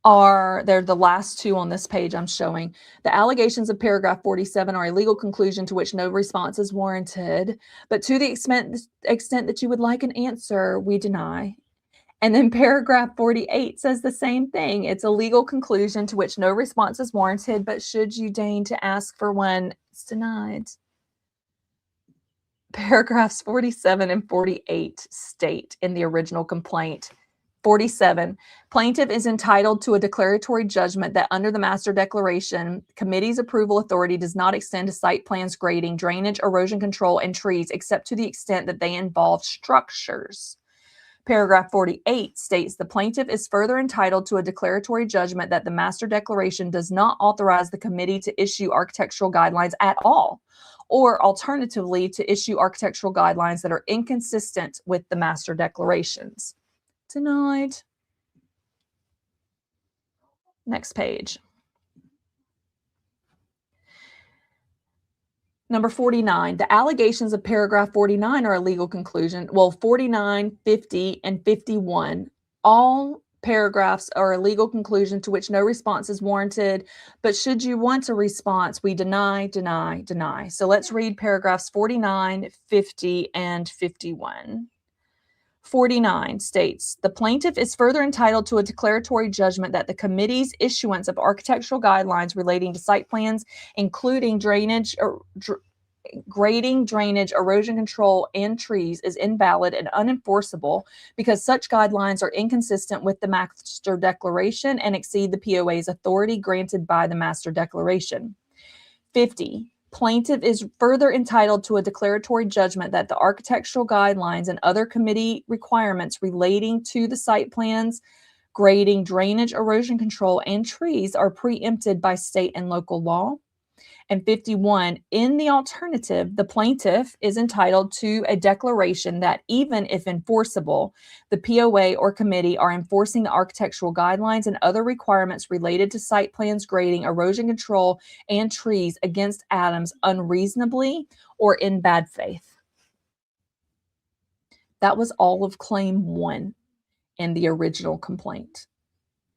they're the last two on this page I'm showing. The allegations of paragraph 47 are a legal conclusion to which no response is warranted, but to the extent that you would like an answer, we deny. And then paragraph 48 says the same thing. It's a legal conclusion to which no response is warranted, but should you deign to ask for one, it's denied. Paragraphs 47 and 48 state in the original complaint, 47, plaintiff is entitled to a declaratory judgment that under the master declaration, committee's approval authority does not extend to site plans, grading, drainage, erosion control, and trees, except to the extent that they involve structures. Paragraph 48 states the plaintiff is further entitled to a declaratory judgment that the master declaration does not authorize the committee to issue architectural guidelines at all, or alternatively to issue architectural guidelines that are inconsistent with the master declarations. Denied. Next page. Number 49, the allegations of paragraph 49 are a legal conclusion. Well, 49, 50, and 51, all paragraphs are a legal conclusion to which no response is warranted, but should you want a response, we deny, deny, deny. So let's read paragraphs 49, 50, and 51. 49 states, the plaintiff is further entitled to a declaratory judgment that the committee's issuance of architectural guidelines relating to site plans, including drainage, grading, drainage, erosion control, and trees, is invalid and unenforceable because such guidelines are inconsistent with the master declaration and exceed the POA's authority granted by the master declaration. 50. Plaintiff is further entitled to a declaratory judgment that the architectural guidelines and other committee requirements relating to the site plans, grading, drainage, erosion control, and trees are preempted by state and local law. And 51, in the alternative, the plaintiff is entitled to a declaration that even if enforceable, the POA or committee are enforcing the architectural guidelines and other requirements related to site plans, grading, erosion control, and trees against Adams unreasonably or in bad faith. That was all of claim 1 in the original complaint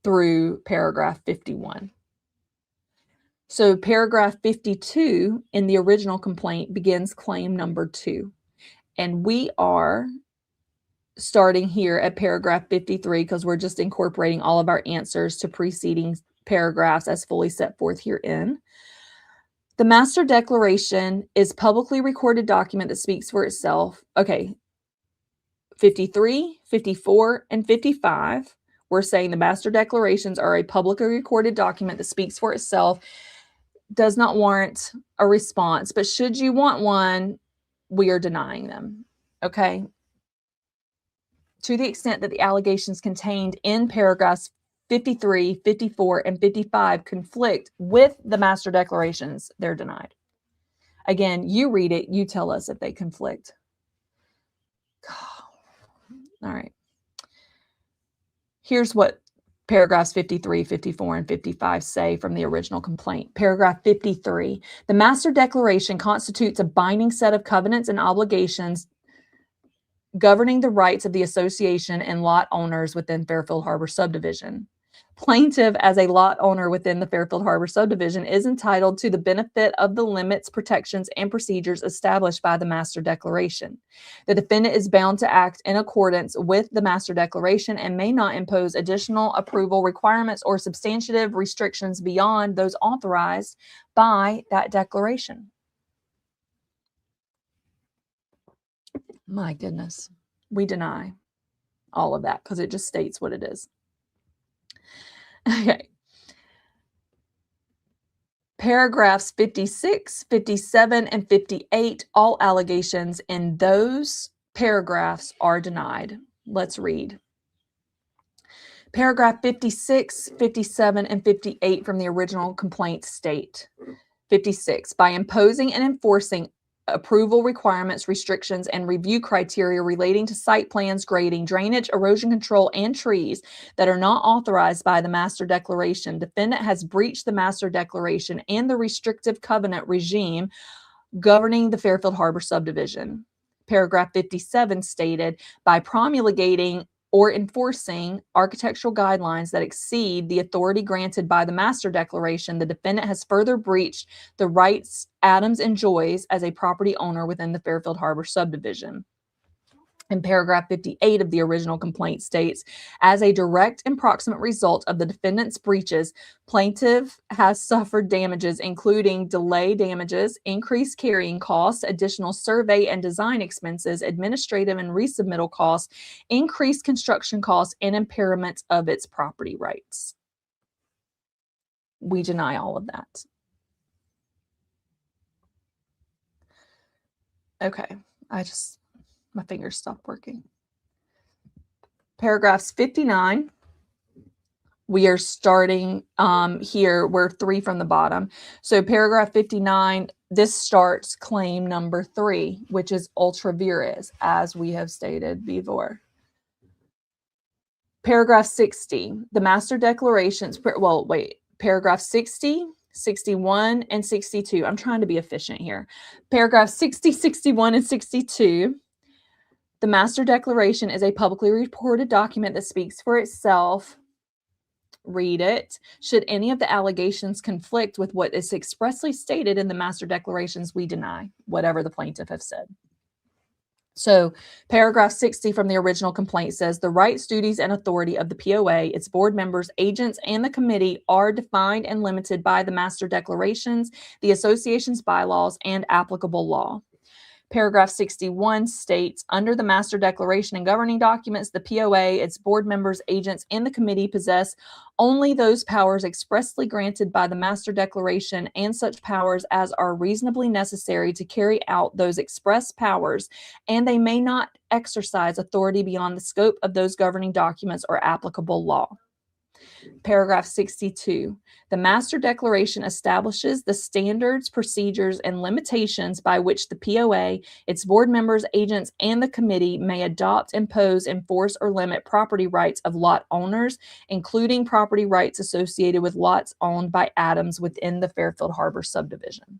through paragraph 51. So paragraph 52 in the original complaint begins claim number 2. And we are starting here at paragraph 53 because we're just incorporating all of our answers to preceding paragraphs as fully set forth herein. The master declaration is publicly recorded document that speaks for itself. Okay, 53, 54, and 55, we're saying the master declarations are a publicly recorded document that speaks for itself. does not warrant a response, but should you want one, we are denying them. Okay. To the extent that the allegations contained in paragraphs 53, 54, and 55 conflict with the master declarations, they're denied. Again, you read it, you tell us if they conflict. All right. Here's what paragraphs 53, 54, and 55 say from the original complaint. Paragraph 53, the master declaration constitutes a binding set of covenants and obligations governing the rights of the association and lot owners within Fairfield Harbor subdivision. Plaintiff, as a lot owner within the Fairfield Harbor subdivision, is entitled to the benefit of the limits, protections, and procedures established by the master declaration. The defendant is bound to act in accordance with the master declaration and may not impose additional approval requirements or substantive restrictions beyond those authorized by that declaration. My goodness, we deny all of that because it just states what it is. Okay. Paragraphs 56, 57, and 58, all allegations in those paragraphs are denied. Let's read. Paragraph 56, 57, and 58 from the original complaint state. 56, by imposing and enforcing approval requirements, restrictions, and review criteria relating to site plans, grading, drainage, erosion control, and trees that are not authorized by the master declaration, defendant has breached the master declaration and the restrictive covenant regime governing the Fairfield Harbor subdivision. Paragraph 57 stated, by promulgating or enforcing architectural guidelines that exceed the authority granted by the master declaration, the defendant has further breached the rights Adams enjoys as a property owner within the Fairfield Harbor subdivision. And paragraph 58 of the original complaint states, as a direct and proximate result of the defendant's breaches, plaintiff has suffered damages including delay damages, increased carrying costs, additional survey and design expenses, administrative and resubmittal costs, increased construction costs, and impairment of its property rights. We deny all of that. Okay, my fingers stopped working. Paragraphs 59. We are starting here. We're 3 from the bottom. So paragraph 59, this starts claim number 3, which is ultra vires, as we have stated before. Paragraph 60, the master declarations, paragraph 60, 61, and 62. I'm trying to be efficient here. Paragraph 60, 61, and 62. The master declaration is a publicly reported document that speaks for itself. Read it. Should any of the allegations conflict with what is expressly stated in the master declarations, we deny whatever the plaintiff has said. So paragraph 60 from the original complaint says, the rights, duties, and authority of the POA, its board members, agents, and the committee are defined and limited by the master declarations, the association's bylaws, and applicable law. Paragraph 61 states, under the master declaration and governing documents, the POA, its board members, agents, and the committee possess only those powers expressly granted by the master declaration and such powers as are reasonably necessary to carry out those express powers, and they may not exercise authority beyond the scope of those governing documents or applicable law. Paragraph 62, the master declaration establishes the standards, procedures, and limitations by which the POA, its board members, agents, and the committee may adopt, impose, enforce, or limit property rights of lot owners, including property rights associated with lots owned by Adams within the Fairfield Harbor subdivision.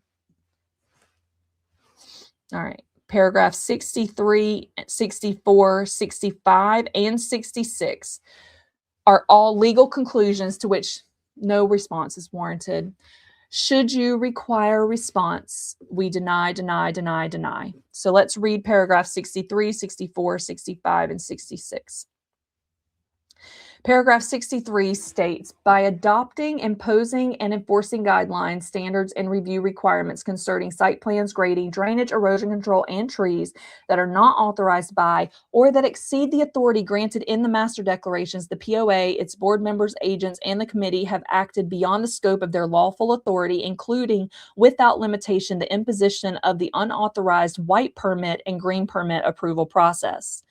All right. Paragraph 63, 64, 65, and 66 are all legal conclusions to which no response is warranted. Should you require a response, we deny, deny, deny, deny. So let's read paragraph 63, 64, 65, and 66. Paragraph 63 states, by adopting, imposing, and enforcing guidelines, standards, and review requirements concerning site plans, grading, drainage, erosion control, and trees that are not authorized by or that exceed the authority granted in the master declarations, the POA, its board members, agents, and the committee have acted beyond the scope of their lawful authority, including, without limitation, the imposition of the unauthorized white permit and green permit approval process.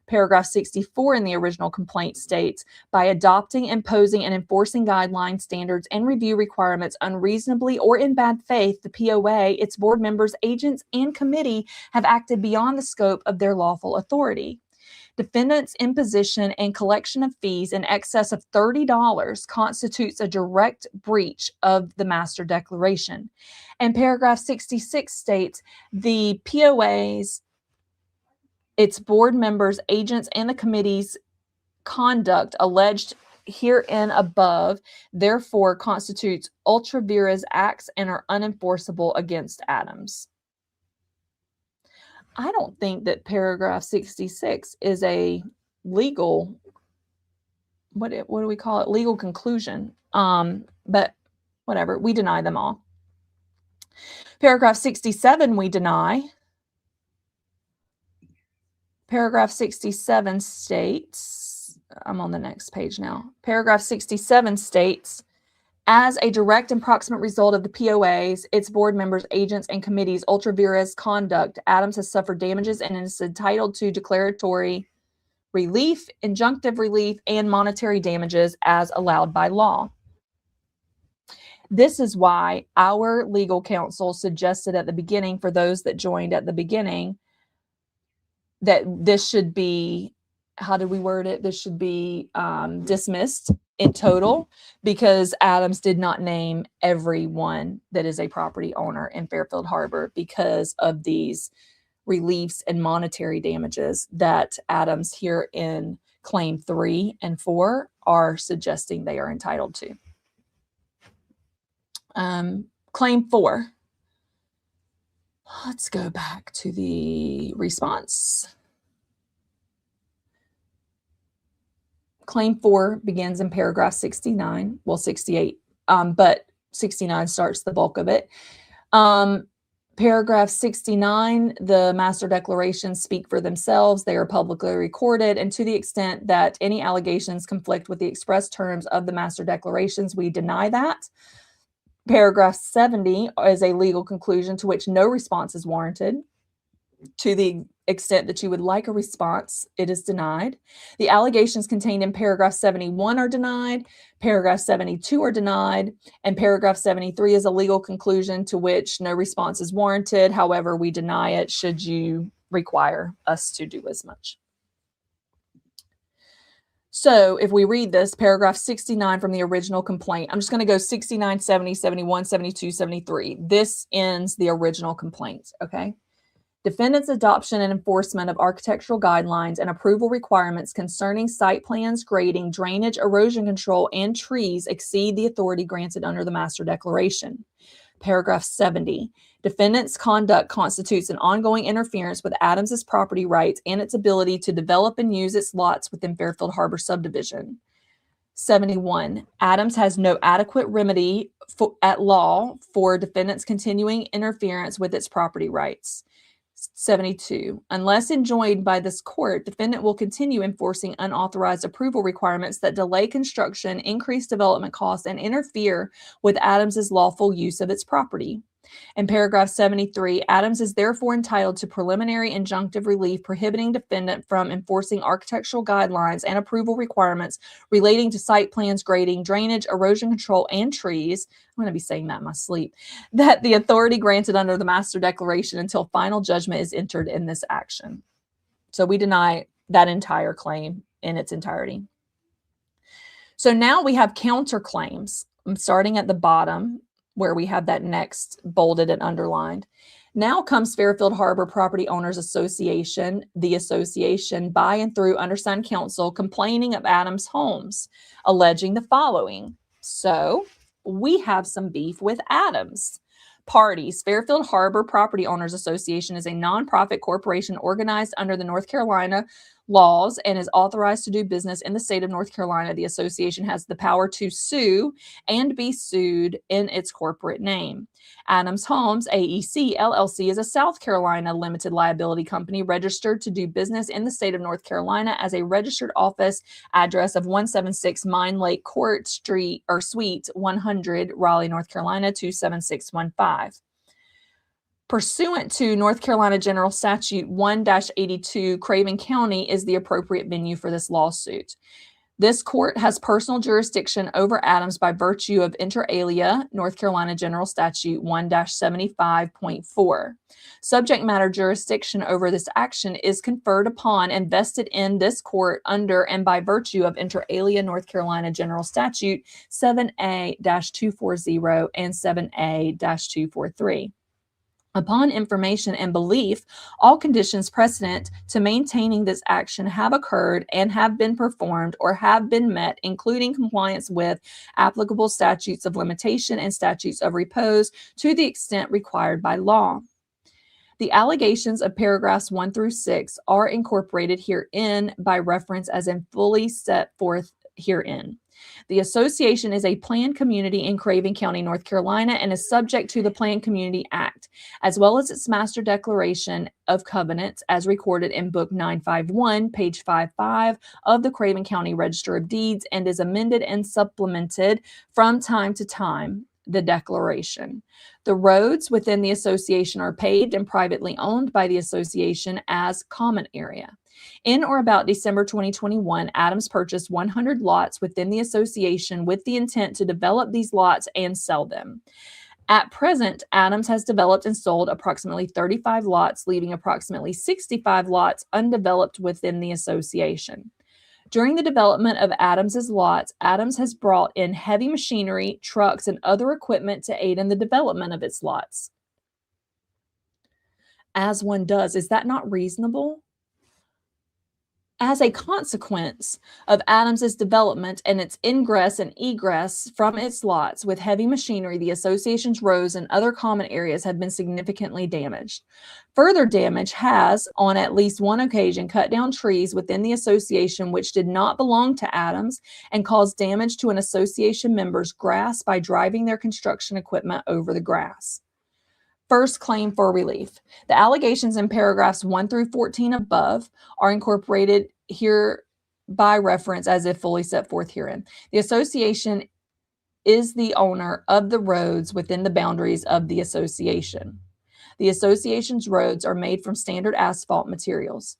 Paragraph 64 in the original complaint states, by adopting, imposing, and enforcing guidelines, standards, and review requirements unreasonably or in bad faith, the POA, its board members, agents, and committee have acted beyond the scope of their lawful authority. Defendant's imposition and collection of fees in excess of $30 constitutes a direct breach of the master declaration. And paragraph 66 states, the POA's, its board members, agents, and the committee's conduct alleged herein above, therefore constitutes ultra vires acts and are unenforceable against Adams. I don't think that paragraph 66 is a legal, what do we call it? Legal conclusion. But whatever, we deny them all. Paragraph 67, we deny. Paragraph 67 states, I'm on the next page now. Paragraph 67 states, as a direct and proximate result of the POA's, its board members, agents, and committee's ultra vires conduct, Adams has suffered damages and is entitled to declaratory relief, injunctive relief, and monetary damages as allowed by law. This is why our legal counsel suggested at the beginning, for those that joined at the beginning, that this should be, how did we word it? This should be dismissed in total, because Adams did not name everyone that is a property owner in Fairfield Harbor because of these reliefs and monetary damages that Adams here in Claim 3 and 4 are suggesting they are entitled to. Claim 4. Let's go back to the response. Claim 4 begins in paragraph 69, well, 68, but 69 starts the bulk of it. Paragraph 69, the master declarations speak for themselves. They are publicly recorded, and to the extent that any allegations conflict with the express terms of the master declarations, we deny that. Paragraph 70 is a legal conclusion to which no response is warranted. To the extent that you would like a response, it is denied. The allegations contained in paragraph 71 are denied, paragraph 72 are denied, and paragraph 73 is a legal conclusion to which no response is warranted. However, we deny it should you require us to do as much. So if we read this, paragraph 69 from the original complaint, I'm just going to go 69, 70, 71, 72, 73. This ends the original complaint, okay? Defendant's adoption and enforcement of architectural guidelines and approval requirements concerning site plans, grading, drainage, erosion control, and trees exceed the authority granted under the master declaration. Paragraph 70. Defendant's conduct constitutes an ongoing interference with Adams's property rights and its ability to develop and use its lots within Fairfield Harbor subdivision. 71. Adams has no adequate remedy at law for defendant's continuing interference with its property rights. 72. Unless enjoined by this court, defendant will continue enforcing unauthorized approval requirements that delay construction, increase development costs, and interfere with Adams's lawful use of its property. In paragraph 73, Adams is therefore entitled to preliminary injunctive relief prohibiting defendant from enforcing architectural guidelines and approval requirements relating to site plans, grading, drainage, erosion control, and trees. I'm going to be saying that in my sleep. That the authority granted under the master declaration until final judgment is entered in this action. So we deny that entire claim in its entirety. So now we have counterclaims. I'm starting at the bottom, where we have that next bolded and underlined. Now comes Fairfield Harbor Property Owners Association, the association by and through undersigned counsel, complaining of Adams Homes, alleging the following. So we have some beef with Adams. Parties. Fairfield Harbor Property Owners Association is a nonprofit corporation organized under the North Carolina laws and is authorized to do business in the state of North Carolina, the association has the power to sue and be sued in its corporate name. Adams Homes, AEC, LLC is a South Carolina limited liability company registered to do business in the state of North Carolina as a registered office address of 176 Mine Lake Court Street or Suite 100, Raleigh, North Carolina 27615. Pursuant to North Carolina General Statute 1-82, Craven County is the appropriate venue for this lawsuit. This court has personal jurisdiction over Adams by virtue of inter alia North Carolina General Statute 1-75.4. Subject matter jurisdiction over this action is conferred upon and vested in this court under and by virtue of inter alia North Carolina General Statute 7A-240 and 7A-243. Upon information and belief, all conditions precedent to maintaining this action have occurred and have been performed or have been met, including compliance with applicable statutes of limitation and statutes of repose to the extent required by law. The allegations of paragraphs 1 through 6 are incorporated herein by reference as in fully set forth herein. The association is a planned community in Craven County, North Carolina, and is subject to the Planned Community Act, as well as its Master Declaration of Covenants, as recorded in Book 951, page 55 of the Craven County Register of Deeds, and is amended and supplemented from time to time. The declaration. The roads within the association are paved and privately owned by the association as common area. In or about December 2021, Adams purchased 100 lots within the association with the intent to develop these lots and sell them. At present, Adams has developed and sold approximately 35 lots, leaving approximately 65 lots undeveloped within the association. During the development of Adams's lots, Adams has brought in heavy machinery, trucks, and other equipment to aid in the development of its lots. As one does, is that not reasonable? As a consequence of Adams's development and its ingress and egress from its lots with heavy machinery, the association's roads and other common areas have been significantly damaged. Further damage has, on at least one occasion, cut down trees within the association which did not belong to Adams and caused damage to an association member's grass by driving their construction equipment over the grass. First claim for relief. The allegations in paragraphs 1 through 14 above are incorporated here by reference as if fully set forth herein. The association is the owner of the roads within the boundaries of the association. The association's roads are made from standard asphalt materials.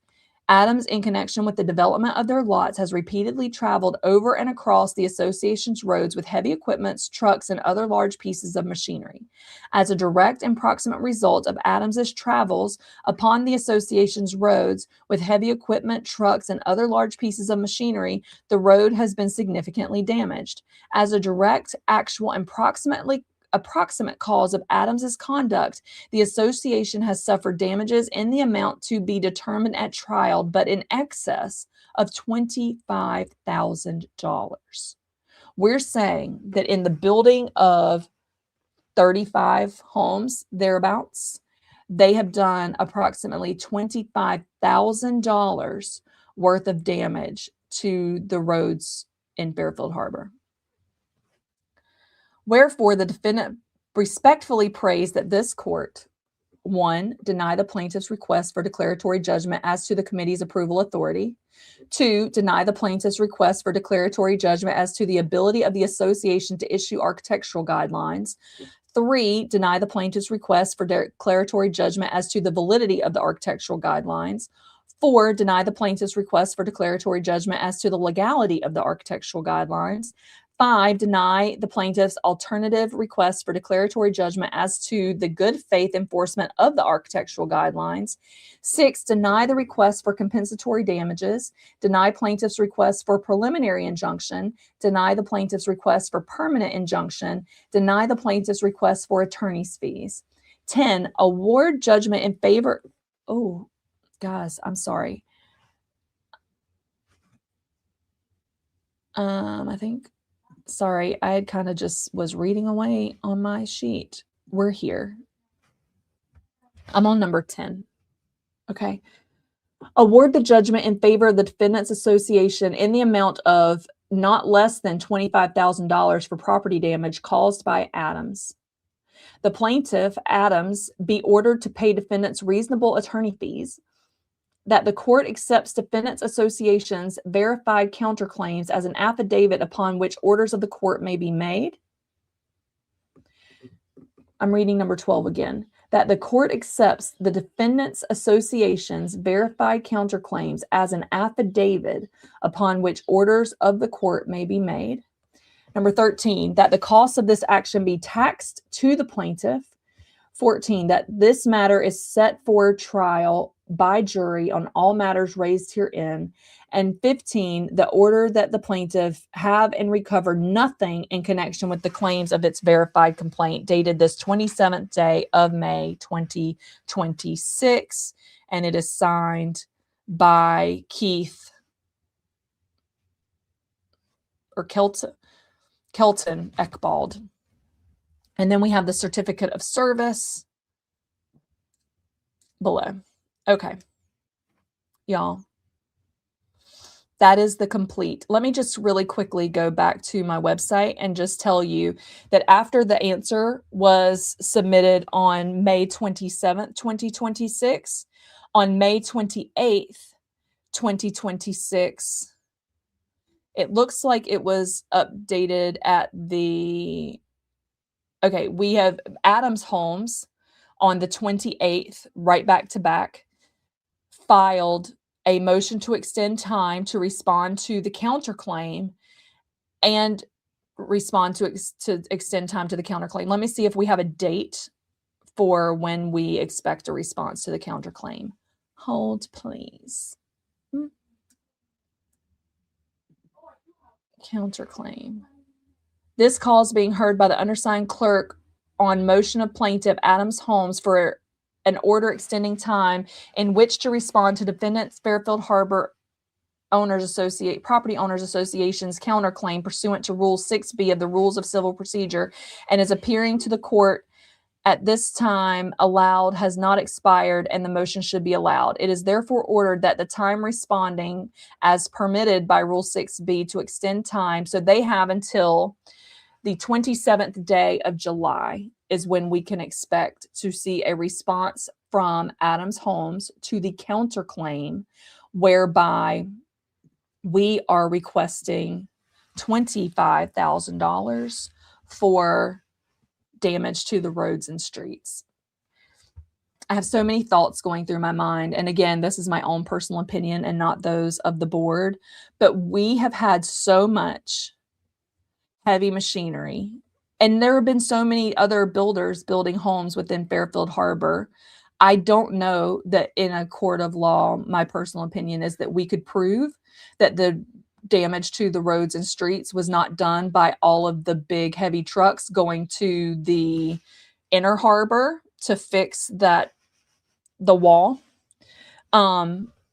Adams, in connection with the development of their lots, has repeatedly traveled over and across the association's roads with heavy equipment, trucks, and other large pieces of machinery. As a direct and proximate result of Adams's travels upon the association's roads with heavy equipment, trucks, and other large pieces of machinery, the road has been significantly damaged. As a direct, actual, and approximate cause of Adams's conduct, the association has suffered damages in the amount to be determined at trial, but in excess of $25,000. We're saying that in the building of 35 homes, thereabouts, they have done approximately $25,000 worth of damage to the roads in Fairfield Harbor. Wherefore, the defendant respectfully prays that this court, 1, deny the plaintiff's request for declaratory judgment as to the committee's approval authority. 2, deny the plaintiff's request for declaratory judgment as to the ability of the association to issue architectural guidelines. 3, deny the plaintiff's request for declaratory judgment as to the validity of the architectural guidelines. 4, deny the plaintiff's request for declaratory judgment as to the legality of the architectural guidelines. 5, deny the plaintiff's alternative request for declaratory judgment as to the good faith enforcement of the architectural guidelines. 6, deny the request for compensatory damages. Deny plaintiff's request for preliminary injunction. Deny the plaintiff's request for permanent injunction. Deny the plaintiff's request for attorney's fees. 10, award judgment in favor. Oh, guys, I'm sorry. I think. Sorry, I had kind of just was reading away on my sheet. We're here. I'm on number 10. Okay. Award the judgment in favor of the defendants association in the amount of not less than $25,000 for property damage caused by Adams. The plaintiff, Adams, be ordered to pay defendants reasonable attorney fees. That the court accepts defendants association's verified counterclaims as an affidavit upon which orders of the court may be made. I'm reading number 12 again. That the court accepts the defendants association's verified counterclaims as an affidavit upon which orders of the court may be made. Number 13, that the cost of this action be taxed to the plaintiff. 14, that this matter is set for trial by jury on all matters raised herein. And 15, the order that the plaintiff have and recover nothing in connection with the claims of its verified complaint, dated this 27th day of May 2026. And it is signed by Keith or Kelton Eckbald. And then we have the certificate of service below. Okay, y'all, that is the complete. Let me just really quickly go back to my website and just tell you that after the answer was submitted on May 27th, 2026, on May 28th, 2026, it looks like it was updated at the, okay, we have Adams Homes on the 28th, right back to back, filed a motion to extend time to respond to the counterclaim and respond to extend time to the counterclaim. Let me see if we have a date for when we expect a response to the counterclaim. Hold, please. Counterclaim. This cause being heard by the undersigned clerk on motion of plaintiff Adams Homes for an order extending time in which to respond to defendants Fairfield Harbour Property Owners Association's counterclaim pursuant to Rule 6B of the Rules of Civil Procedure, and is appearing to the court at this time allowed has not expired, and the motion should be allowed. It is therefore ordered that the time responding as permitted by Rule 6B to extend time, so they have until the 27th day of July is when we can expect to see a response from Adams Homes to the counterclaim, whereby we are requesting $25,000 for damage to the roads and streets. I have so many thoughts going through my mind. And again, this is my own personal opinion and not those of the board, but we have had so much heavy machinery, and there have been so many other builders building homes within Fairfield Harbor. I don't know that in a court of law, my personal opinion is that we could prove that the damage to the roads and streets was not done by all of the big heavy trucks going to the inner harbor to fix the wall,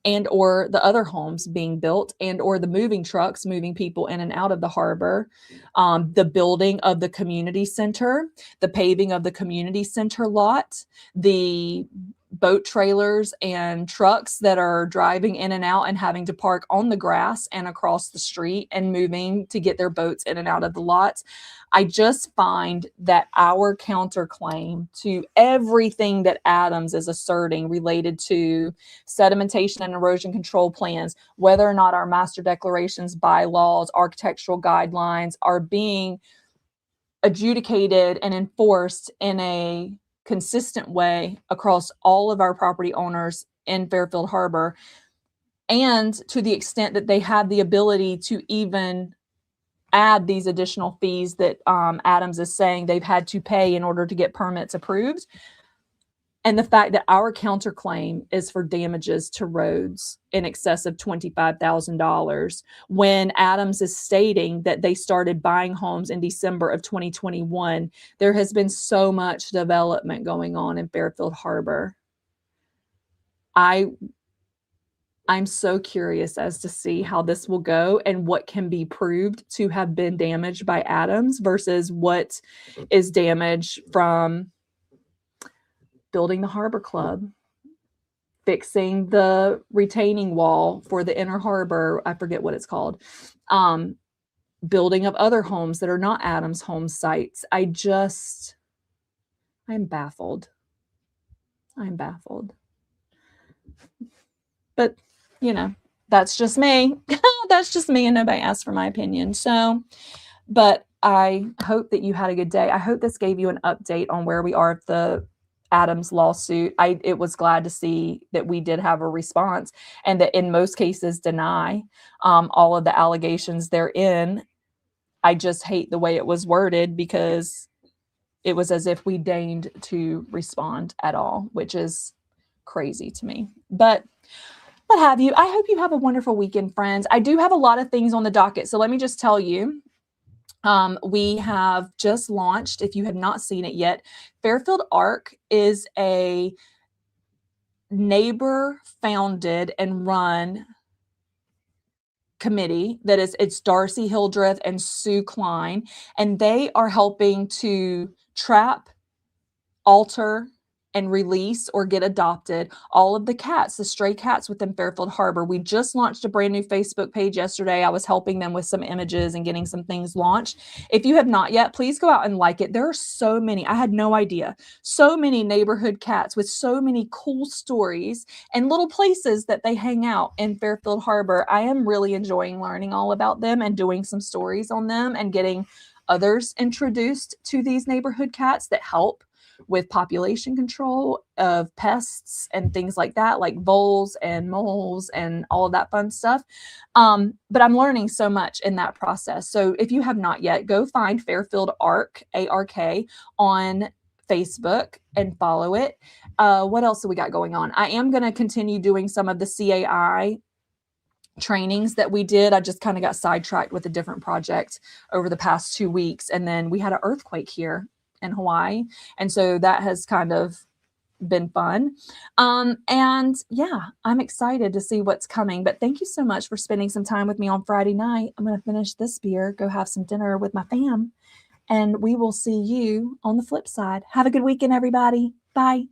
and or the other homes being built, and or the moving trucks moving people in and out of the harbor, the building of the community center, the paving of the community center lot, the boat trailers and trucks that are driving in and out and having to park on the grass and across the street and moving to get their boats in and out of the lots. I just find that our counterclaim to everything that Adams is asserting related to sedimentation and erosion control plans, whether or not our master declarations, bylaws, architectural guidelines are being adjudicated and enforced in a consistent way across all of our property owners in Fairfield Harbor, and to the extent that they have the ability to even add these additional fees that Adams is saying they've had to pay in order to get permits approved. And the fact that our counterclaim is for damages to roads in excess of $25,000, when Adams is stating that they started buying homes in December of 2021, there has been so much development going on in Fairfield Harbor. I'm so curious as to see how this will go and what can be proved to have been damaged by Adams versus what is damage from building the Harbor Club, fixing the retaining wall for the inner harbor. I forget what it's called. Building of other homes that are not Adams home sites. I'm baffled. I'm baffled. But, you know, that's just me. That's just me, and nobody asked for my opinion. So, but I hope that you had a good day. I hope this gave you an update on where we are at the Adams lawsuit. It was glad to see that we did have a response, and that in most cases deny all of the allegations therein. I just hate the way it was worded, because it was as if we deigned to respond at all, which is crazy to me. But what have you. I hope you have a wonderful weekend, friends. I do have a lot of things on the docket. So let me just tell you, we have just launched, if you have not seen it yet, Fairfield ARC is a neighbor founded and run committee it's Darcy Hildreth and Sue Klein, and they are helping to trap, alter, and release or get adopted all of the cats, the stray cats within Fairfield Harbor. We just launched a brand new Facebook page yesterday. I was helping them with some images and getting some things launched. If you have not yet, please go out and like it. There are so many, I had no idea, so many neighborhood cats with so many cool stories and little places that they hang out in Fairfield Harbor. I am really enjoying learning all about them and doing some stories on them and getting others introduced to these neighborhood cats that help with population control of pests and things like that, like voles and moles and all of that fun stuff. But I'm learning so much in that process. So if you have not yet, go find Fairfield ARC, ARK, on Facebook and follow it. What else do we got going on? I am going to continue doing some of the CAI trainings that we did. I just kind of got sidetracked with a different project over the past 2 weeks. And then we had an earthquake here in Hawaii. And so that has kind of been fun. And yeah, I'm excited to see what's coming. But thank you so much for spending some time with me on Friday night. I'm going to finish this beer, go have some dinner with my fam, and we will see you on the flip side. Have a good weekend, everybody. Bye.